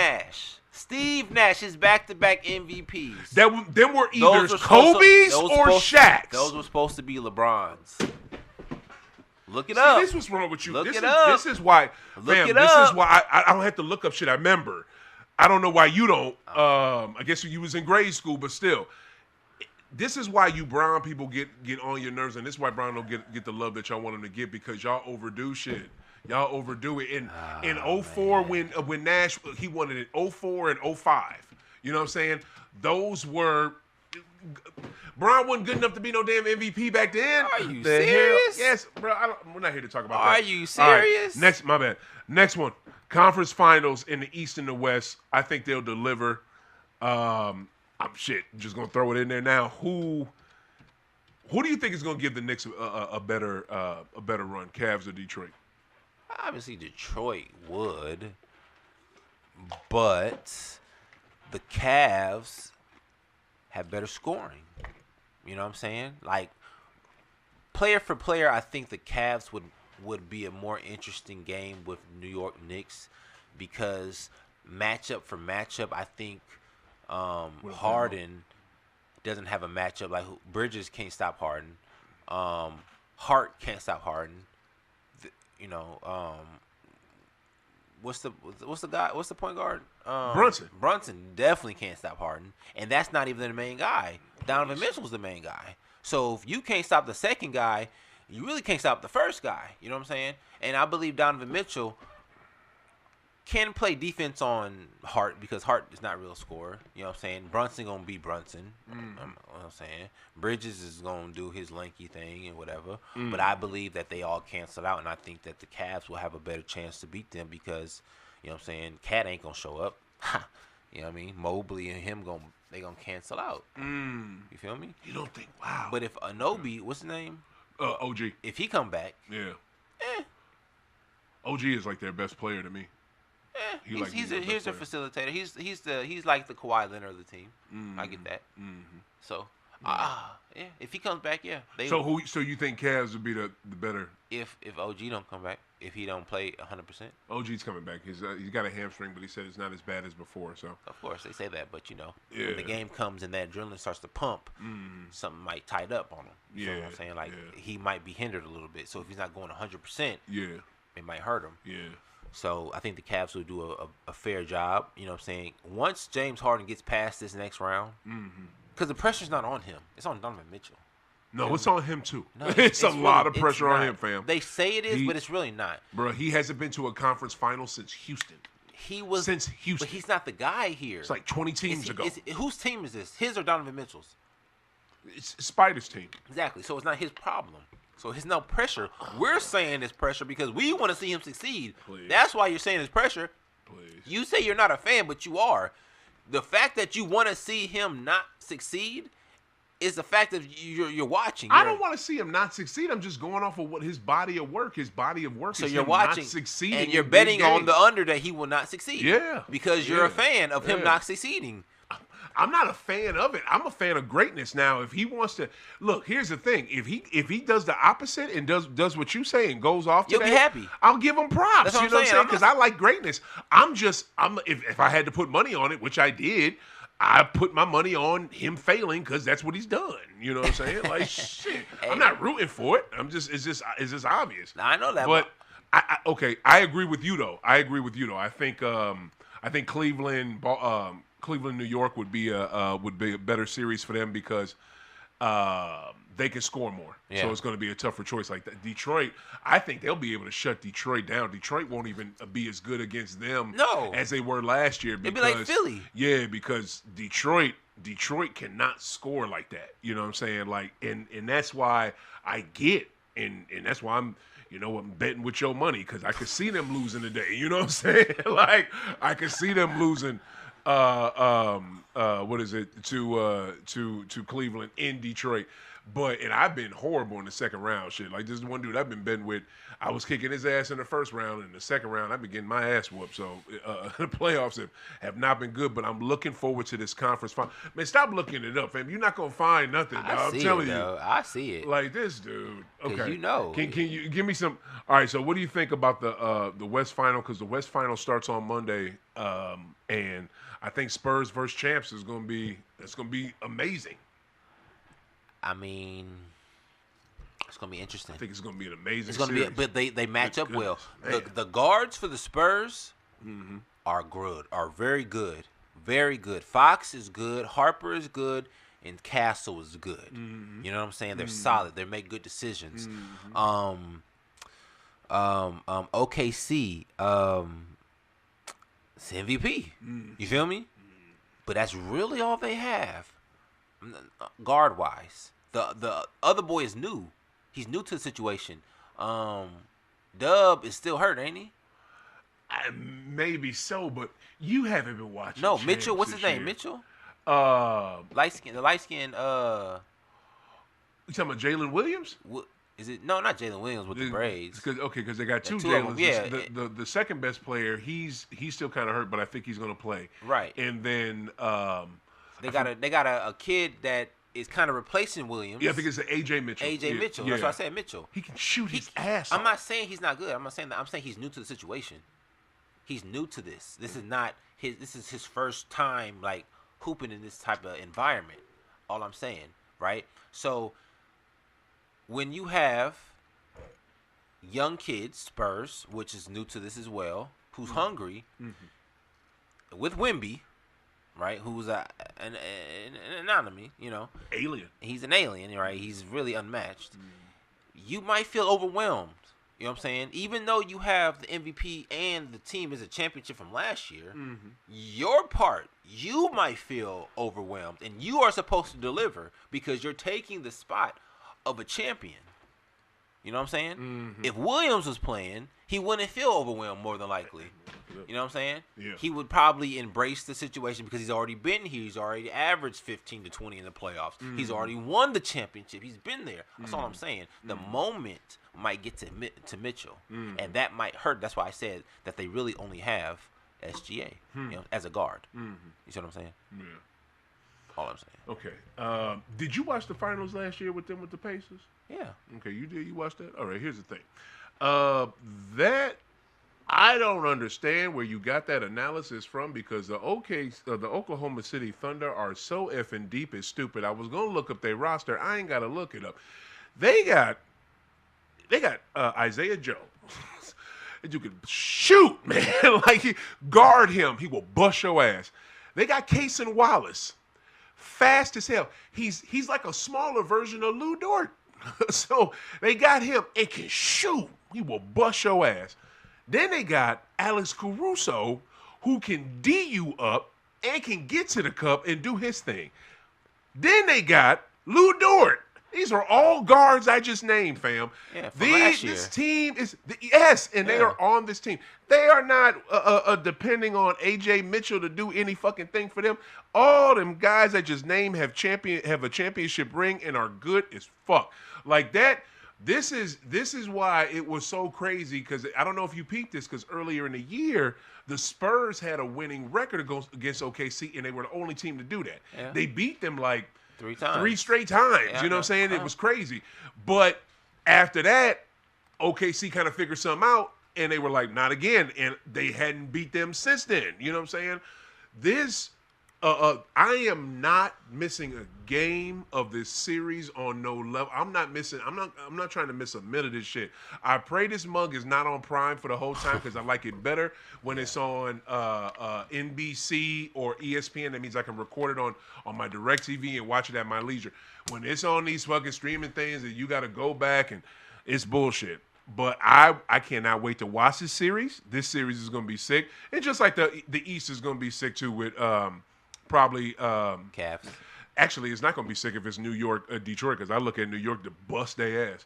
Steve Nash is back-to-back MVPs. Them were either Those were Kobe's or Shaq's. Those were supposed to be LeBron's. Look it See, up. this is what's wrong with you. Look this it is, up. This is why, Look fam. it This up. is why I don't have to look up shit. I remember. I don't know why you don't. I guess you was in grade school, but still. This is why you Brown people get on your nerves, and this is why Brown don't get the love that y'all want him to get, because y'all overdo shit. Y'all overdo it. In 04 when Nash, he won it in 04 and 05. You know what I'm saying? Those were Brown wasn't good enough to be no damn MVP back then. Are you serious? Yes, bro. We're not here to talk about that. Are you All right, serious? my bad. Next one. Conference finals in the East and the West. I think they'll deliver. I'm just gonna throw it in there now. Who do you think is gonna give the Knicks a better run? Cavs or Detroit? Obviously, Detroit would, but the Cavs have better scoring. You know what I'm saying? Like, player for player, I think the Cavs would be a more interesting game with New York Knicks, because matchup for matchup, I think Harden doesn't have a matchup. Like, Bridges can't stop Harden. Hart can't stop Harden. What's the point guard? Brunson definitely can't stop Harden, and that's not even the main guy. Donovan Mitchell's the main guy. So if you can't stop the second guy, you really can't stop the first guy. You know what I'm saying? And I believe Donovan Mitchell can play defense on Hart, because Hart is not a real scorer. You know what I'm saying? Brunson gonna be Brunson. You know what I'm saying? Bridges is gonna do his lanky thing and whatever. But I believe that they all cancel out, and I think that the Cavs will have a better chance to beat them, because, you know what I'm saying, Cat ain't gonna show up. You know what I mean? Mobley and him they gonna cancel out. You feel me? You don't think? Wow. But if Anobi, what's his name? OG. If he come back, Yeah. OG is like their best player to me. he's a facilitator. He's like the Kawhi Leonard of the team. I get that. So if he comes back, So you think Cavs would be the better? If OG don't come back, if he don't play 100%. OG's coming back. He's got a hamstring, but he said it's not as bad as before. So of course they say that, but when the game comes and that adrenaline starts to pump, something might tight up on him. You know what I'm saying? Like, he might be hindered a little bit. So if he's not going 100%, it might hurt him. Yeah. So I think the Cavs will do a fair job. You know what I'm saying? Once James Harden gets past this next round, because the pressure's not on him, it's on Donovan Mitchell. No, it's on him too. No, it's a lot of pressure on him, fam. They say it is, but it's really not. Bro, he hasn't been to a conference final since Houston. Since Houston. But he's not the guy here. It's like 20 teams ago. Whose team is this? His or Donovan Mitchell's? It's Spider's team. Exactly. So it's not his problem. So there's no pressure. We're saying it's pressure because we want to see him succeed. Please. That's why you're saying it's pressure. Please. You say you're not a fan, but you are. The fact that you want to see him not succeed is the fact that you're watching. I don't want to see him not succeed. I'm just going off of what his body of work. His body of work so is you're him watching, not succeeding, and you're betting on the under that he will not succeed. Yeah, because you're a fan of him not succeeding. I'm not a fan of it. I'm a fan of greatness. Now, if he wants to look, here's the thing: if he does the opposite and does what you say and goes off, you'll be happy. I'll give him props. That's what you know I'm saying? Because I like greatness. If I had to put money on it, which I did, I put my money on him failing because that's what he's done. You know what I'm saying? Like shit, I'm not rooting for it. It's just obvious. I know that, but I agree with you though. I think Cleveland, New York would be a better series for them because they can score more. Yeah. So it's going to be a tougher choice like that. Detroit, I think they'll be able to shut Detroit down. Detroit won't even be as good against them as they were last year. It'd be like Philly. Yeah, because Detroit cannot score like that. You know what I'm saying? Like, and that's why I get, and that's why I'm betting with your money because I could see them losing today. You know what I'm saying? Like, I could see them losing. What is it to Cleveland in Detroit? And I've been horrible in the second round. Shit, like this one dude I've been betting with. I was kicking his ass in the first round, and in the second round I've been getting my ass whooped. So the playoffs have not been good. But I'm looking forward to this conference final. Man, stop looking it up, fam. You're not gonna find nothing. I'm telling you. I see it. Like this dude. Okay. Can you give me some? All right. So what do you think about the West Final? Because the West Final starts on Monday, and I think Spurs versus champs is gonna be amazing. I mean, it's gonna be interesting. I think it's gonna be an amazing. It's gonna series. be, but they match up well. Man. The guards for the Spurs are very good, very good. Fox is good, Harper is good, and Castle is good. You know what I'm saying? They're solid. They make good decisions. OKC, it's MVP. You feel me? But that's really all they have. Guard wise, the other boy is new. He's new to the situation. Dub is still hurt, ain't he? Maybe so, but you haven't been watching. No, Champs Mitchell. What's his this name? year. Mitchell. The light skin. You talking about Jalen Williams? Is it no? Not Jalen Williams with the braids. Because they got two two of Jalen's. them, yeah. The second best player, he's still kind of hurt, but I think he's going to play. Right. And then they got a kid that is kind of replacing Williams. Yeah, I think it's AJ Mitchell. Mitchell. Yeah. That's why I said Mitchell. He can shoot his ass. I'm not saying he's not good. I'm not saying that. I'm saying he's new to the situation. He's new to this. This is not his. This is his first time like hooping in this type of environment. All I'm saying, right? So when you have young kids, Spurs, which is new to this as well, who's hungry, with Wemby, right? Who's an anomaly, alien. He's an alien, right? He's really unmatched. You might feel overwhelmed. You know what I'm saying? Even though you have the MVP and the team is a championship from last year, your part, you might feel overwhelmed. And you are supposed to deliver because you're taking the spot of a champion. You know what I'm saying? If Williams was playing, he wouldn't feel overwhelmed more than likely. You know what I'm saying? Yeah. He would probably embrace the situation because he's already been here. He's already averaged 15 to 20 in the playoffs. He's already won the championship. He's been there. That's all I'm saying. The moment might get to Mitchell, and that might hurt. That's why I said that they really only have SGA as a guard. You see what I'm saying? Yeah. All I'm saying. Okay. Did you watch the finals last year with them with the Pacers? Yeah. Okay, you did. You watched that? All right, here's the thing. That I don't understand where you got that analysis from because the Oklahoma City Thunder are so effing deep it's stupid. I was going to look up their roster. I ain't got to look it up. They got Isaiah Joe. You can shoot, man. Like, guard him. He will bust your ass. They got Cason Wallace. Fast as hell. He's like a smaller version of Lou Dort. So they got him and can shoot. He will bust your ass. Then they got Alex Caruso, who can D you up and can get to the cup and do his thing. Then they got Lou Dort. These are all guards I just named, fam. Yeah, from last year. This team is they are on this team. They are not depending on AJ Mitchell to do any fucking thing for them. All them guys I just named have a championship ring and are good as fuck. Like that. This is why it was so crazy because I don't know if you peeped this because earlier in the year the Spurs had a winning record against OKC and they were the only team to do that. Yeah. They beat them like 3 times. 3 straight times. Yeah, you know what I'm saying? It was crazy. But after that, OKC kind of figured something out, and they were like, not again. And they hadn't beat them since then. You know what I'm saying? I am not missing a game of this series on no level. I'm not trying to miss a minute of this shit. I pray this mug is not on Prime for the whole time because I like it better when it's on NBC or ESPN. That means I can record it on my DirecTV and watch it at my leisure. When it's on these fucking streaming things that you got to go back and it's bullshit. But I cannot wait to watch this series. This series is going to be sick. And just like the East is going to be sick too with probably Cavs. Actually, it's not going to be sick if it's New York, Detroit, because I look at New York to bust their ass.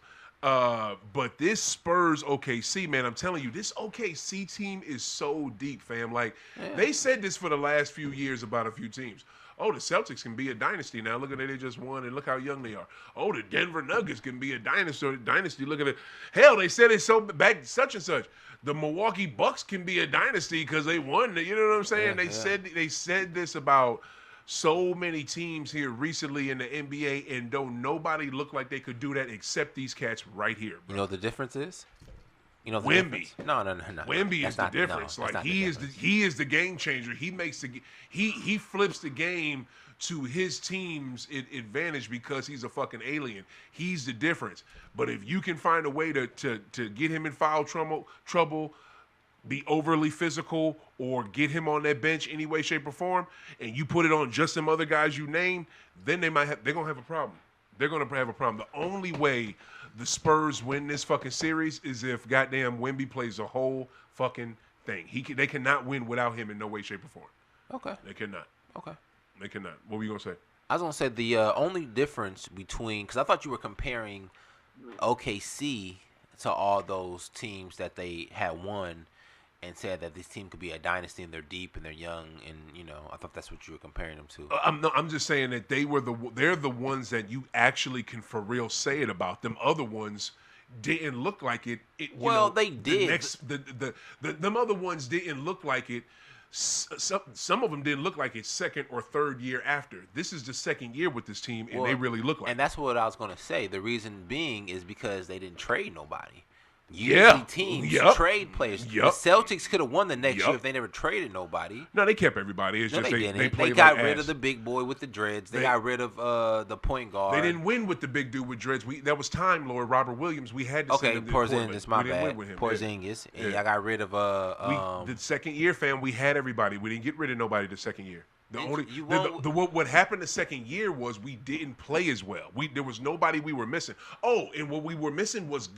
But this Spurs OKC, man, I'm telling you, this OKC team is so deep, fam. Like, they said this for the last few years about a few teams. Oh, the Celtics can be a dynasty now. Look at it, they just won, and look how young they are. Oh, the Denver Nuggets can be a dynasty. Look at it. Hell, they said it so back such and such. The Milwaukee Bucks can be a dynasty because they won. You know what I'm saying? They said this about so many teams here recently in the NBA, and don't nobody look like they could do that except these cats right here, bro. You know what the difference is? You know the Wemby. difference? No. Wemby is the difference. Like he is the game changer. He makes he flips the game to his team's advantage because he's a fucking alien. He's the difference. But if you can find a way to get him in foul trouble, be overly physical, or get him on that bench any way, shape, or form, and you put it on just some other guys you named, then they're gonna have a problem. They're gonna have a problem. The only way the Spurs win this fucking series is if goddamn Wemby plays the whole fucking thing. They cannot win without him in no way, shape, or form. Okay. They cannot. Okay. They cannot. What were you gonna say? I was gonna say the only difference between, because I thought you were comparing OKC to all those teams that they had won, and said that this team could be a dynasty and they're deep and they're young, and I thought that's what you were comparing them to. I'm just saying that they're the ones that you actually can for real say it about. Them other ones didn't look like it. They did. Them other ones didn't look like it. Some of them didn't look like it second or third year after. This is the second year with this team, and they really look like it. And that's what I was going to say. The reason being is because they didn't trade nobody. Usually teams trade players. The Celtics could have won the next year if they never traded nobody. No, they kept everybody. It's just they didn't. They got rid of the big boy with the dreads. They got rid of the point guard. They didn't win with the big dude with dreads. That was Time Lord Robert Williams. We had to send him to Porzingis, my we bad. Didn't win with him. Porzingis, and I got rid of the second year, fam. We had everybody. We didn't get rid of nobody the second year. What happened the second year was we didn't play as well. There was nobody we were missing. Oh, and what we were missing was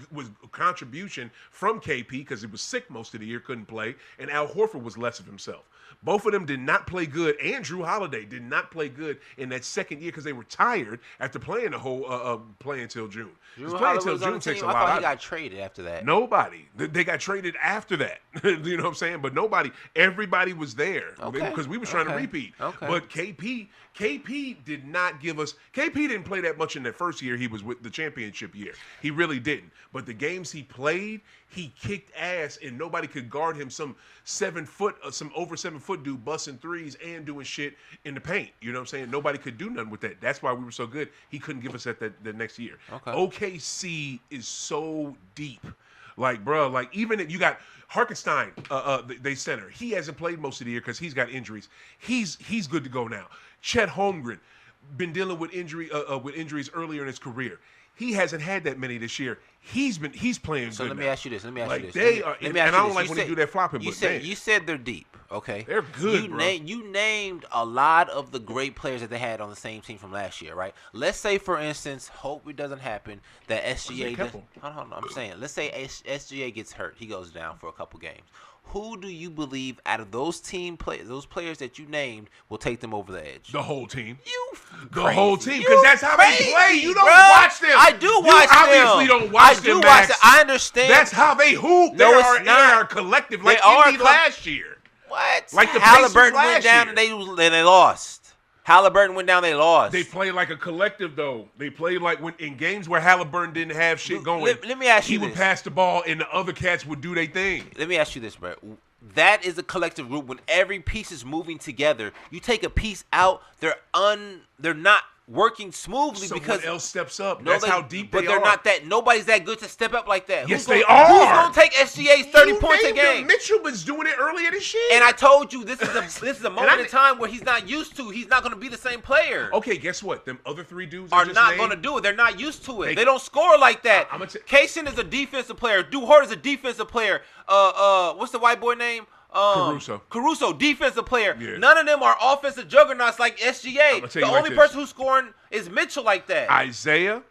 contribution from KP because he was sick most of the year, couldn't play, and Al Horford was less of himself. Both of them did not play good, and Drew Holiday did not play good in that second year because they were tired after playing the whole play until June. Playing until June takes a lot. I thought he got traded after that. Nobody. They got traded after that. You know what I'm saying? But nobody. Everybody was there because we were trying to repeat. Okay. But KP did not give us. KP didn't play that much in that first year. He was with the championship year. He really didn't. But the games he played, he kicked ass, and nobody could guard him. Some over 7 foot dude busting threes and doing shit in the paint. You know what I'm saying? Nobody could do nothing with that. That's why we were so good. He couldn't give us that the next year. Okay. OKC is so deep. Like, bro, like even if you got Hartenstein, they center. He hasn't played most of the year because he's got injuries. He's good to go now. Chet Holmgren been dealing with injuries earlier in his career. He hasn't had that many this year. He's playing so good. let me now. ask you this. Let me ask like you this. They are, and I don't like when they do that flopping. You said they're deep. Okay, they're good. You named a lot of the great players that they had on the same team from last year, right? Let's say, for instance, hope it doesn't happen, that SGA. Hold on, I'm saying, let's say SGA gets hurt. He goes down for a couple games. Who do you believe out of those players that you named will take them over the edge? The whole team. The whole team, because that's how they play. You don't watch them. I do watch them. You obviously don't watch them, Max. I understand. That's how they hoop. They are collective, like Indy last year. What? Like the Halliburton Pacers went down last and they lost. Halliburton went down, they lost. They play like a collective, though. They play like when in games where Halliburton didn't have shit going. Let me ask you this. He would pass the ball, and the other cats would do their thing. Let me ask you this, bro. That is a collective group. When every piece is moving together, you take a piece out, they're not working smoothly Someone because else steps up. no, That's how deep they are. But they're not that. Nobody's that good to step up like that. Yes, Who's they gonna, are. Who's gonna take SGA's 30 points a named him. game? Mitchell was doing it earlier this year. And I told you this is a moment in time where he's not used to. He's not gonna be the same player. Okay, guess what? Them other three dudes Are just not named, gonna do it. They're not used to it. They don't score like that. Kaysen is a defensive player. Duhart is a defensive player. What's the white boy name? Caruso, defensive player. Yeah. None of them are offensive juggernauts like SGA. The only this. person who's scoring is Mitchell like that. Isaiah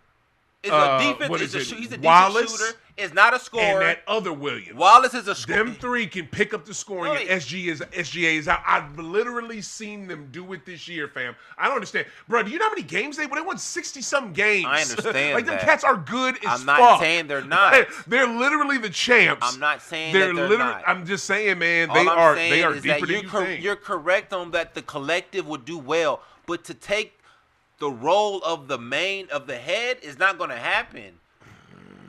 is a defense. What is He's a Wallace, decent shooter. Is not a scorer. And that other Williams. Wallace is a scorer. Them three can pick up the scoring, and SGA is out. I've literally seen them do it this year, fam. I don't understand. Bro, do you know how many games they won 60-something games. I understand like, them cats are good as fuck. I'm not saying they're not. They're literally the champs. I'm not saying they're not. I'm just saying, man, they are that deeper than you think. You're correct on that the collective would do well, but to take the role of the head is not going to happen.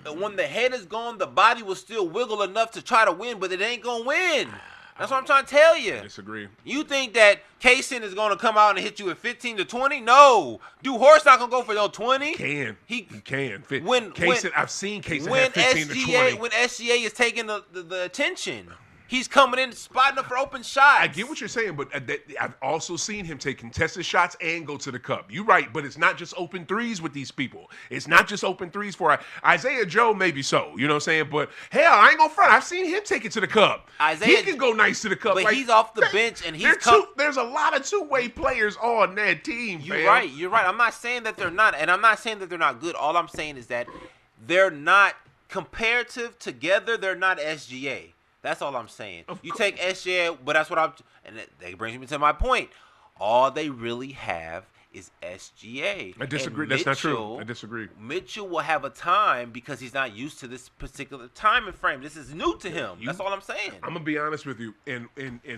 When the head is gone, the body will still wiggle enough to try to win, but it ain't going to win. That's what I'm trying to tell you. I disagree. You think that Kaysen is going to come out and hit you at 15 to 20? No. Duhort's not going to go for no 20. He can. I've seen Kaysen when have 15 to 20. When SGA is taking the attention. He's coming in, spotting up for open shots. I get what you're saying, but I've also seen him take contested shots and go to the cup. You're right, but it's not just open threes with these people. It's not just open threes for Isaiah Joe, maybe so. You know what I'm saying? But hell, I ain't gonna front. I've seen him take it to the cup. He can go nice to the cup. But he's off the bench, and there's a lot of two-way players on that team. You're right. I'm not saying that they're not, and I'm not saying that they're not good. All I'm saying is that they're not comparative together. They're not SGA. That's all I'm saying. You take SGA, but that's what and that brings me to my point. All they really have is SGA. I disagree. That's not true. I disagree. Mitchell will have a time because he's not used to this particular time and frame. This is new to him. That's all I'm saying. I'm gonna be honest with you, and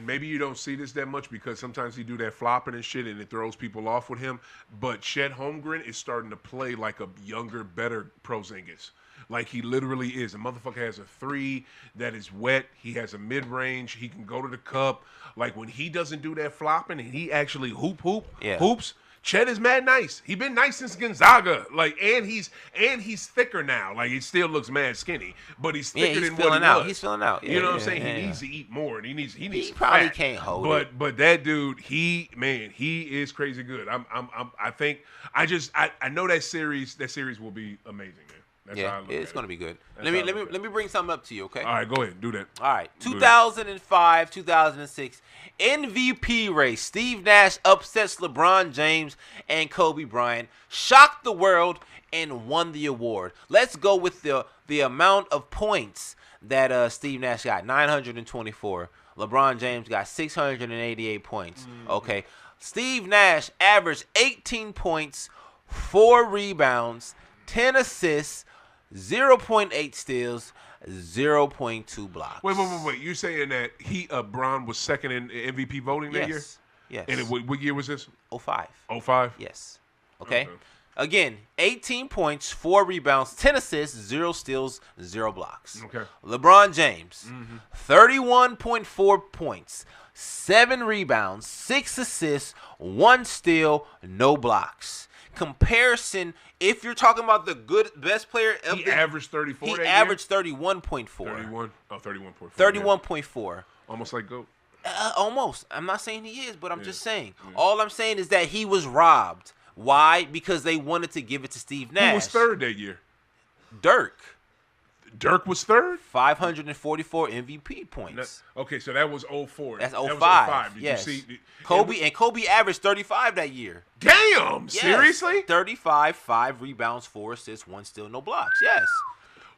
maybe you don't see this that much because sometimes he do that flopping and shit, and it throws people off with him. But Chet Holmgren is starting to play like a younger, better Porzingis. Like he literally is. The motherfucker has a three that is wet. He has a mid-range. He can go to the cup. Like when he doesn't do that flopping and he actually hoops, Chet is mad nice. He been nice since Gonzaga. Like and he's thicker now. Like he still looks mad skinny, but he's thicker than what he was. He's filling out. You know what I'm saying? He needs to eat more, and he needs. He probably fat. Can't hold it. But that dude, he is crazy good. I know that series will be amazing, man. It's going to be good. Let me bring something up to you, okay? All right, go ahead. Do that. All right. 2005, 2006, MVP race. Steve Nash upsets LeBron James and Kobe Bryant, shocked the world, and won the award. Let's go with the amount of points that Steve Nash got, 924. LeBron James got 688 points. Okay. Steve Nash averaged 18 points, 4 rebounds, 10 assists, 0.8 steals, 0.2 blocks. Wait. You're saying that Bron was second in MVP voting that year? Yes. And what year was this? 05. 05? Yes. Okay. Again, 18 points, 4 rebounds, 10 assists, 0 steals, 0 blocks. Okay. LeBron James, 31.4 points, 7 rebounds, 6 assists, 1 steal, no blocks. Comparison, if you're talking about the best player of he averaged 34 he averaged 31.4. 31? Oh, 31.4. 31.4. Almost like GOAT. Almost. I'm not saying he is, but I'm just saying. All I'm saying is that he was robbed. Why? Because they wanted to give it to Steve Nash. Who was third that year? Dirk was third? 544 MVP points. Okay, so that was 04. That's 05. That was 05. Did yes. you see? Kobe averaged 35 that year. Damn! Yes. Seriously? 35, 5 rebounds, 4 assists, 1 steal, no blocks. Yes.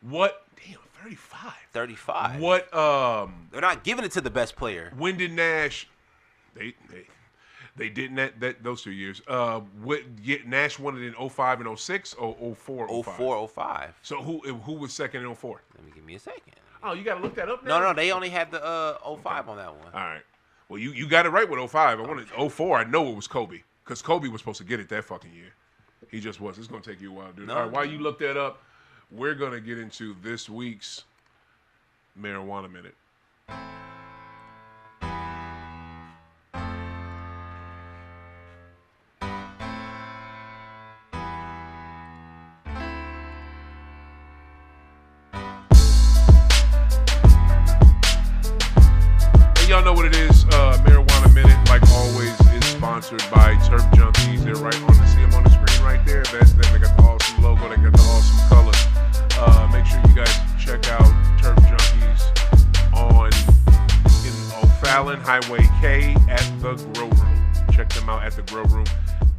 What? Damn, 35. 35. What? They're not giving it to the best player. When did Nash? They didn't those 2 years. Nash won it in 05 and 06 or 04, 05? 04, 05. So who was second in 04? Give me a second. Oh, you got to look that up now? No, they only had the 05 on that one. All right. Well, you got it right with 05. I wanted 04. I know it was Kobe because Kobe was supposed to get it that fucking year. He just was. It's going to take you a while, dude. All right, while you look that up, we're going to get into this week's Marijuana Minute. y'all know what it is. Marijuana Minute, like always, is sponsored by Turf Junkies. They're right on the, see them on the screen right there. That's them. They got the awesome logo. They got the awesome color. Make sure you guys check out Turf Junkies on in O'Fallon Highway K at the Grow Room. Check them out at the Grow Room.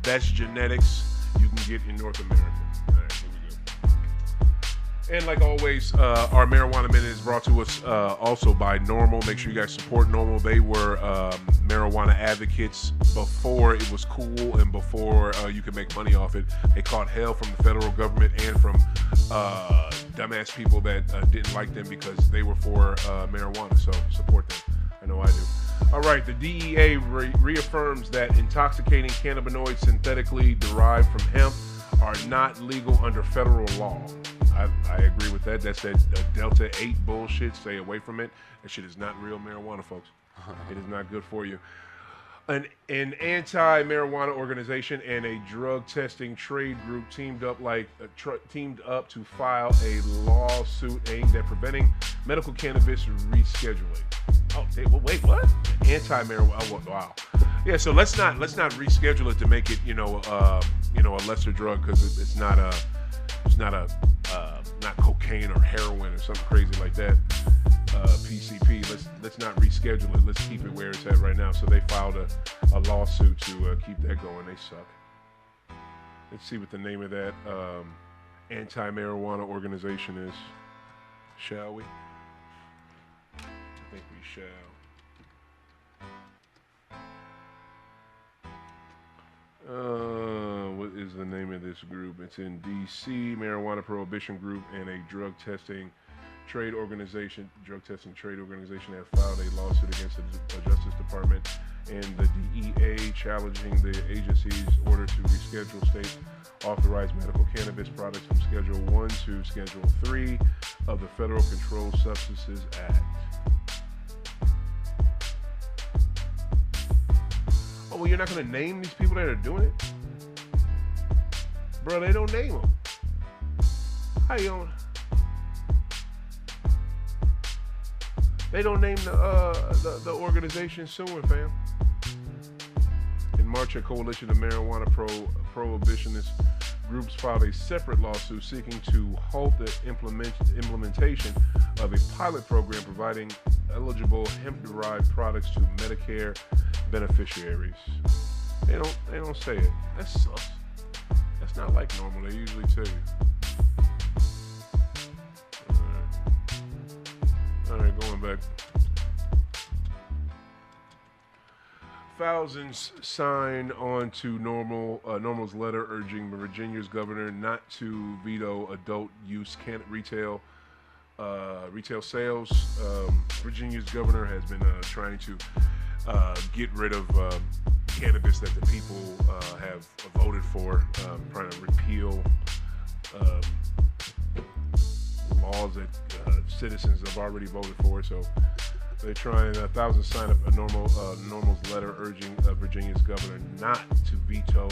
Best genetics you can get in North America. All right, here we go. And like always, our Marijuana Minute is brought to us also by Normal. Make sure you guys support Normal. They were marijuana advocates before it was cool and before you could make money off it. They caught hell from the federal government and from dumbass people that didn't like them because they were for marijuana. So support them. I know I do. All right, the DEA reaffirms that intoxicating cannabinoids synthetically derived from hemp are not legal under federal law. I agree with that. That's that Delta 8 bullshit. Stay away from it. That shit is not real marijuana, folks. It is not good for you. An anti-marijuana organization and a drug testing trade group teamed up to file a lawsuit aimed at preventing medical cannabis rescheduling. Oh, wait, what? Anti-marijuana. Oh, wow. Yeah, so let's not reschedule it to make it, a lesser drug because it's not cocaine or heroin or something crazy like that. PCP. Let's not reschedule it. Let's keep it where it's at right now. So they filed a lawsuit to keep that going. They suck. Let's see what the name of that anti-marijuana organization is. Shall we? I think we shall. What is the name of this group? It's in D.C. Marijuana Prohibition Group and a drug testing trade organization have filed a lawsuit against the Justice Department and the DEA challenging the agency's order to reschedule state authorized medical cannabis products from Schedule 1 to Schedule 3 of the Federal Controlled Substances Act. Oh, well, you're not going to name these people that are doing it? Bro, they don't name them. How you don't? They don't name the organization suing, fam. In March, a coalition of marijuana prohibitionist groups filed a separate lawsuit seeking to halt the implementation of a pilot program providing eligible hemp-derived products to Medicare beneficiaries. They don't say it. That sucks. That's not like normal. They usually tell you. All right, going back. Thousands signed on to Normal's letter urging Virginia's governor not to veto adult use retail sales. Virginia's governor has been trying to get rid of cannabis that the people have voted for, trying to repeal laws that citizens have already voted for. So they're trying. Thousands signed up a Normal's letter urging Virginia's governor not to veto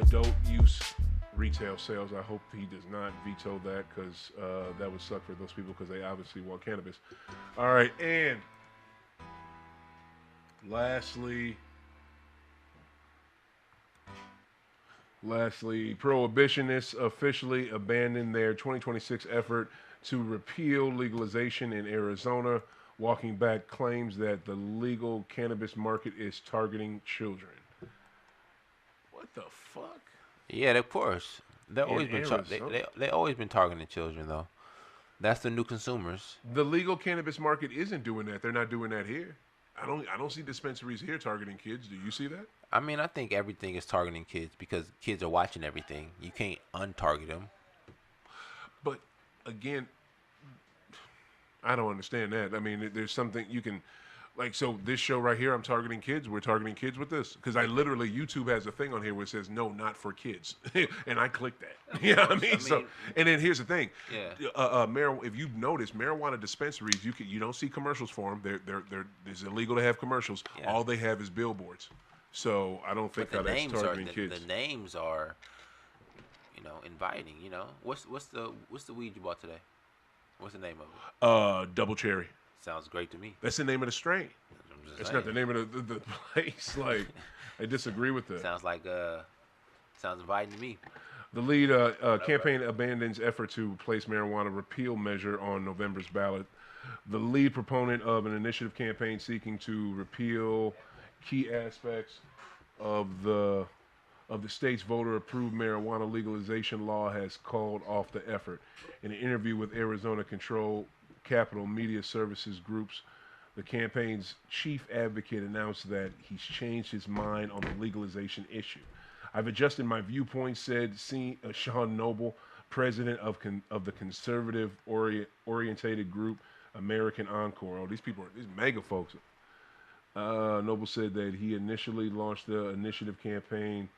adult use retail sales. I hope he does not veto that because that would suck for those people because they obviously want cannabis. All right, and lastly, prohibitionists officially abandoned their 2026 effort to repeal legalization in Arizona, walking back claims that the legal cannabis market is targeting children. What the fuck? Yeah, of course. They always been targeting children though. That's the new consumers. The legal cannabis market isn't doing that. They're not doing that here. I don't see dispensaries here targeting kids. Do you see that? I mean, I think everything is targeting kids because kids are watching everything. You can't untarget them. But again, I don't understand that. I mean, there's something you can, like, so this show right here, I'm targeting kids. We're targeting kids with this because YouTube has a thing on here where it says no, not for kids, and I click that. You know what I mean? So, and then here's the thing. Yeah. If you've noticed, marijuana dispensaries, you don't see commercials for them. It's illegal to have commercials. Yeah. All they have is billboards. So I don't think how that's targeting kids. The names are, inviting. What's the weed you bought today? What's the name of it? Double Cherry. Sounds great to me. That's the name of the strain. That's what It's not the name of the place. Like, I disagree with that. Sounds inviting to me. The lead campaign abandons effort to place marijuana repeal measure on November's ballot. The lead proponent of an initiative campaign seeking to repeal key aspects of the state's voter-approved marijuana legalization law has called off the effort. In an interview with Arizona-controlled Capital Media Services Groups, the campaign's chief advocate announced that he's changed his mind on the legalization issue. I've adjusted my viewpoint, said Sean Noble, president of the conservative-orientated group American Encore. Oh, these mega folks. Noble said that he initially launched the initiative campaign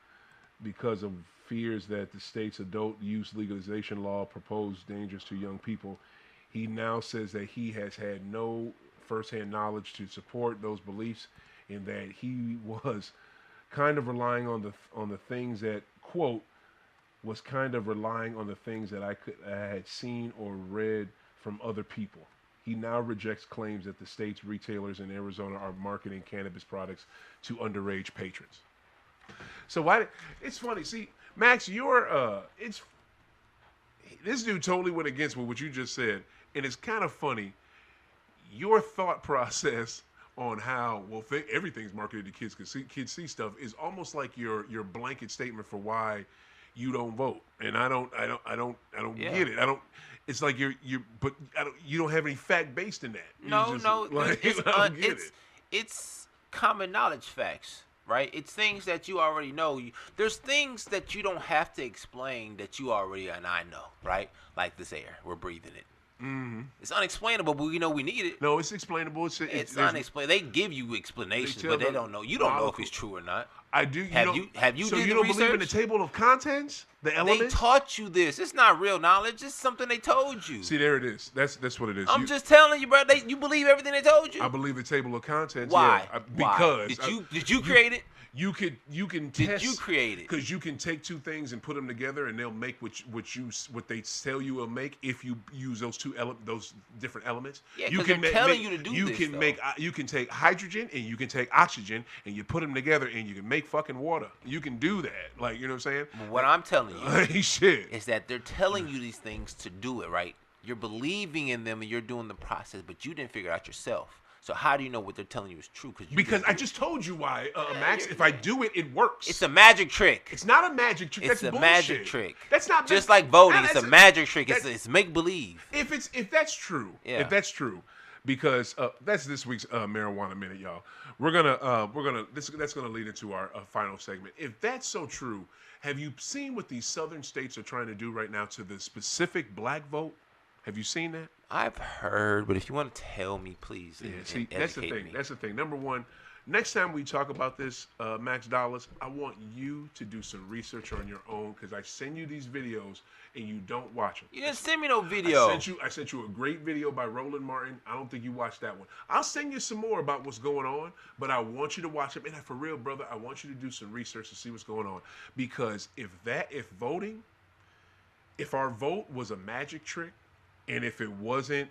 because of fears that the state's adult use legalization law proposed dangers to young people. He now says that he has had no firsthand knowledge to support those beliefs, and that he was kind of relying on the things that, quote, was kind of relying on the things that I had seen or read from other people. He now rejects claims that the state's retailers in Arizona are marketing cannabis products to underage patrons. So it's funny. See, Max, this dude totally went against what you just said, and it's kind of funny. Your thought process on how everything's marketed to kids because kids see stuff is almost like your blanket statement for why you don't vote, and I don't get it. It's like you don't have any fact based in that. It's common knowledge facts. Right? It's things that you already know. There's things that you don't have to explain that you already and I know, right? Like this air. We're breathing it. Mm-hmm. It's unexplainable, but we know we need it. No, it's explainable. It's unexplainable. They give you explanations, but they don't know. You don't know if it's true or not. I do. Have you So did you the don't research? believe in the table of contents? The elements? They taught you this. It's not real knowledge. It's something they told you. See, there it is. That's what it is. I'm just telling you, bro. You believe everything they told you? I believe the table of contents. Why? Yeah, because did you create it? You can test. Did you create it? Because you can take two things and put them together, and they'll make what they tell you will make if you use those those different elements. Yeah, because they're telling you to do you this. You can take hydrogen and you can take oxygen and you put them together and you can make fucking water. You can do that, like, you know what I'm saying? But what I'm telling you shit is that they're telling you these things to do it, right? You're believing in them and you're doing the process, but you didn't figure it out yourself. So how do you know what they're telling you is true? Because I just told you why, Max. If I do it, it works. It's a magic trick. It's not a magic trick. It's that's a bullshit. magic trick. That's not just like voting. It's a magic trick. It's make believe. If that's true, if that's true, because that's this week's marijuana minute, y'all. That's gonna lead into our final segment. If that's so true, have you seen what these southern states are trying to do right now to the specific black vote? Have you seen that? I've heard, but if you want to tell me, please. Yeah, see, that's the thing. That's the thing. Number one, next time we talk about this, Max Dollars, I want you to do some research on your own because I send you these videos and you don't watch them. You didn't send me no video. I sent you a great video by Roland Martin. I don't think you watched that one. I'll send you some more about what's going on, but I want you to watch them. And for real, brother, I want you to do some research to see what's going on because if our vote was a magic trick, and if it wasn't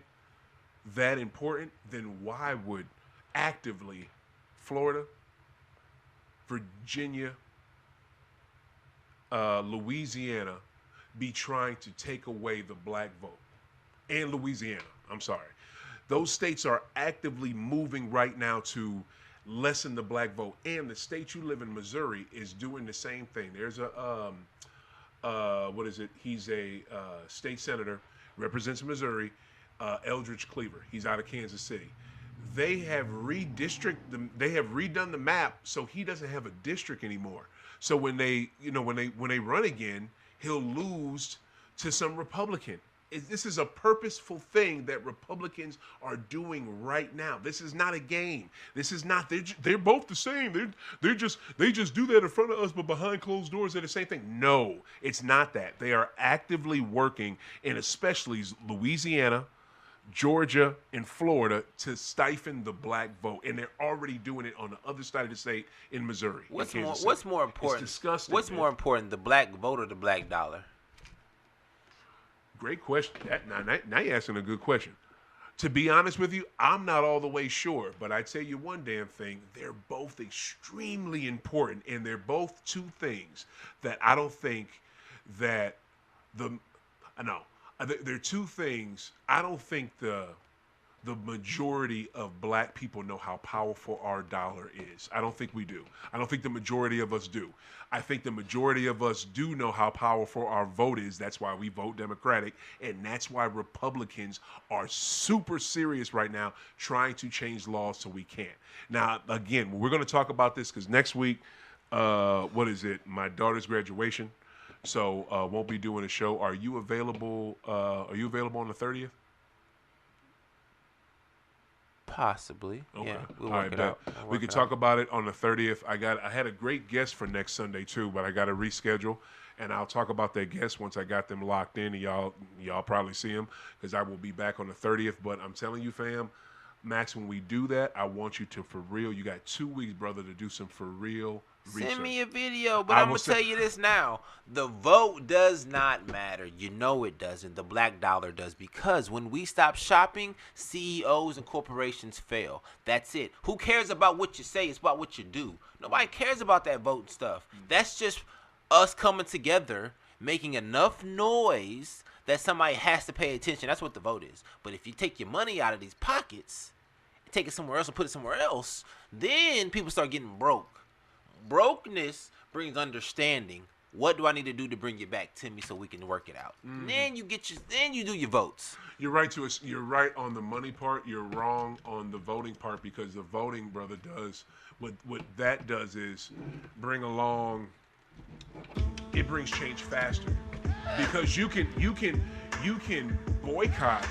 that important, then why would actively Florida, Virginia, Louisiana be trying to take away the black vote? And Louisiana, I'm sorry. Those states are actively moving right now to lessen the black vote. And the state you live in, Missouri, is doing the same thing. There's He's a state senator, represents Missouri, Eldridge Cleaver. He's out of Kansas City. They have redone the map so he doesn't have a district anymore. So when they run again, he'll lose to some Republican. This is a purposeful thing that Republicans are doing right now. This is not a game. This is not. They're both the same. They just do that in front of us, but behind closed doors, they're the same thing. No, it's not that. They are actively working, and especially Louisiana, Georgia, and Florida, to stifle the black vote, and they're already doing it on the other side of the state in Missouri. What's more important? It's disgusting. What's more important, the black vote or the black dollar? Great question. Now you're asking a good question. To be honest with you, I'm not all the way sure, but I tell you one damn thing, they're both extremely important, and they're both two things that I don't think that they're two things I don't think the majority of black people know how powerful our dollar is. I don't think we do. I don't think the majority of us do. I think the majority of us do know how powerful our vote is. That's why we vote Democratic, and that's why Republicans are super serious right now trying to change laws so we can't. Now, again, we're going to talk about this because next week, what is it? My daughter's graduation, so won't be doing a show. Are you available? Are you available on the 30th? Possibly. Okay. Yeah, we'll All work right, it out. we could talk about it on the 30th. I had a great guest for next Sunday too, but I got to reschedule, and I'll talk about that guest once I got them locked in. And y'all probably see them because I will be back on the 30th. But I'm telling you, fam, Max, when we do that, I want you to, for real, you got 2 weeks, brother, to do some for real research. Send me a video, but I'm going to tell you this now. The vote does not matter. You know it doesn't. The black dollar does, because when we stop shopping, CEOs and corporations fail. That's it. Who cares about what you say? It's about what you do. Nobody cares about that vote and stuff. That's just us coming together, making enough noise that somebody has to pay attention. That's what the vote is. But if you take your money out of these pockets, take it somewhere else and put it somewhere else, then people start getting broke. Brokenness brings understanding. What do I need to do to bring it back to me so we can work it out? Then you do your votes. You're right on the money part. You're wrong on the voting part, because the voting, brother, does what that does is it brings change faster, because you can boycott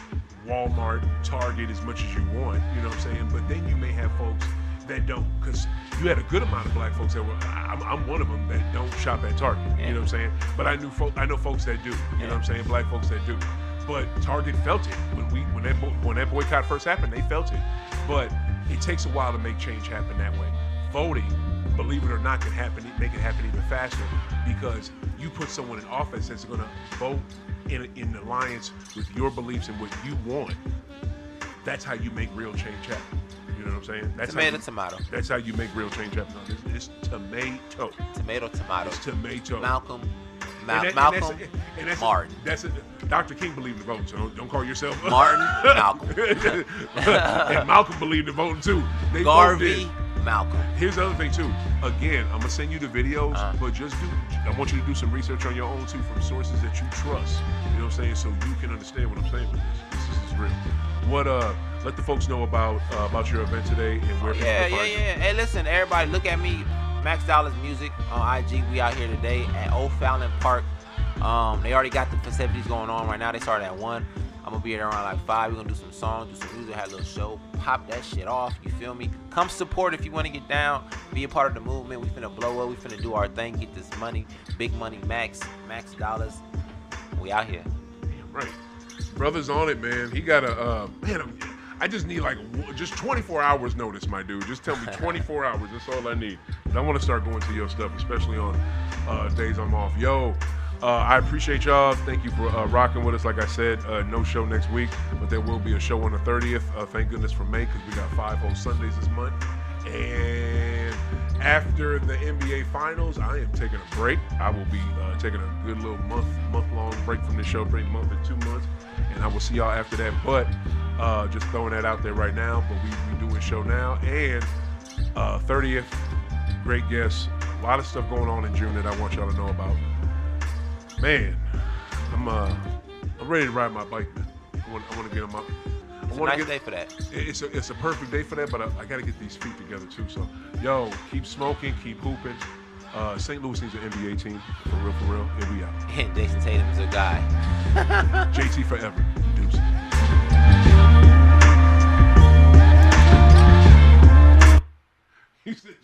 Walmart, Target as much as you want, you know what I'm saying? But then you may have folks that don't, because you had a good amount of black folks that were, I'm one of them, that don't shop at Target, you know what I'm saying? But I know folks that do, you know what I'm saying? Black folks that do. But Target felt it when that boycott first happened. They felt it. But it takes a while to make change happen that way. Voting, believe it or not, can make it happen even faster, because you put someone in office that's going to vote in alliance with your beliefs and what you want. That's how you make real change happen. You know what I'm saying? That's Tomato. That's how you make real change happen. No, it's tomato. Tomato. It's tomato. Malcolm. Martin. That's it. Dr. King believed in voting, so don't call yourself Martin. Malcolm. And Malcolm believed in voting too. They Garvey. Malcolm. Here's the other thing too. Again, I'm gonna send you the videos, but I want you to do some research on your own too, from sources that you trust. You know what I'm saying? So you can understand what I'm saying with this. This is real. Let the folks know about your event today and where people can find you. Hey, listen, everybody, look at me, Max Dollars Music on IG. We out here today at O'Fallon Park. They already got the festivities going on right now. They started at 1. I'm gonna be there around like 5. We're gonna do some songs, do some music, have a little show, pop that shit off. You feel me? Come support if you want to get down, be a part of the movement. We finna blow up. We finna do our thing, get this money, big money, Max Dollars. We out here. Right, brother's on it, man. He got I just need just 24 hours notice, my dude. Just tell me 24 hours. That's all I need. And I want to start going to your stuff, especially on days I'm off. Yo. I appreciate y'all. Thank you for rocking with us. Like I said, no show next week, but there will be a show on the 30th. Thank goodness for May, because we got 5 whole Sundays this month. And after the NBA Finals, I am taking a break. I will be taking a good little month-long break from the show, for a month or 2 months, and I will see y'all after that. But just throwing that out there right now. But we doing a show now, and 30th, great guests. A lot of stuff going on in June that I want y'all to know about. Man, I'm ready to ride my bike, man. I want to get them up. It's a nice day for that. It's a perfect day for that, but I got to get these feet together too. So, yo, keep smoking, keep hooping. St. Louis needs an NBA team, for real. Here we out. And Jason Tatum is a guy. JT forever. Deuces. He said.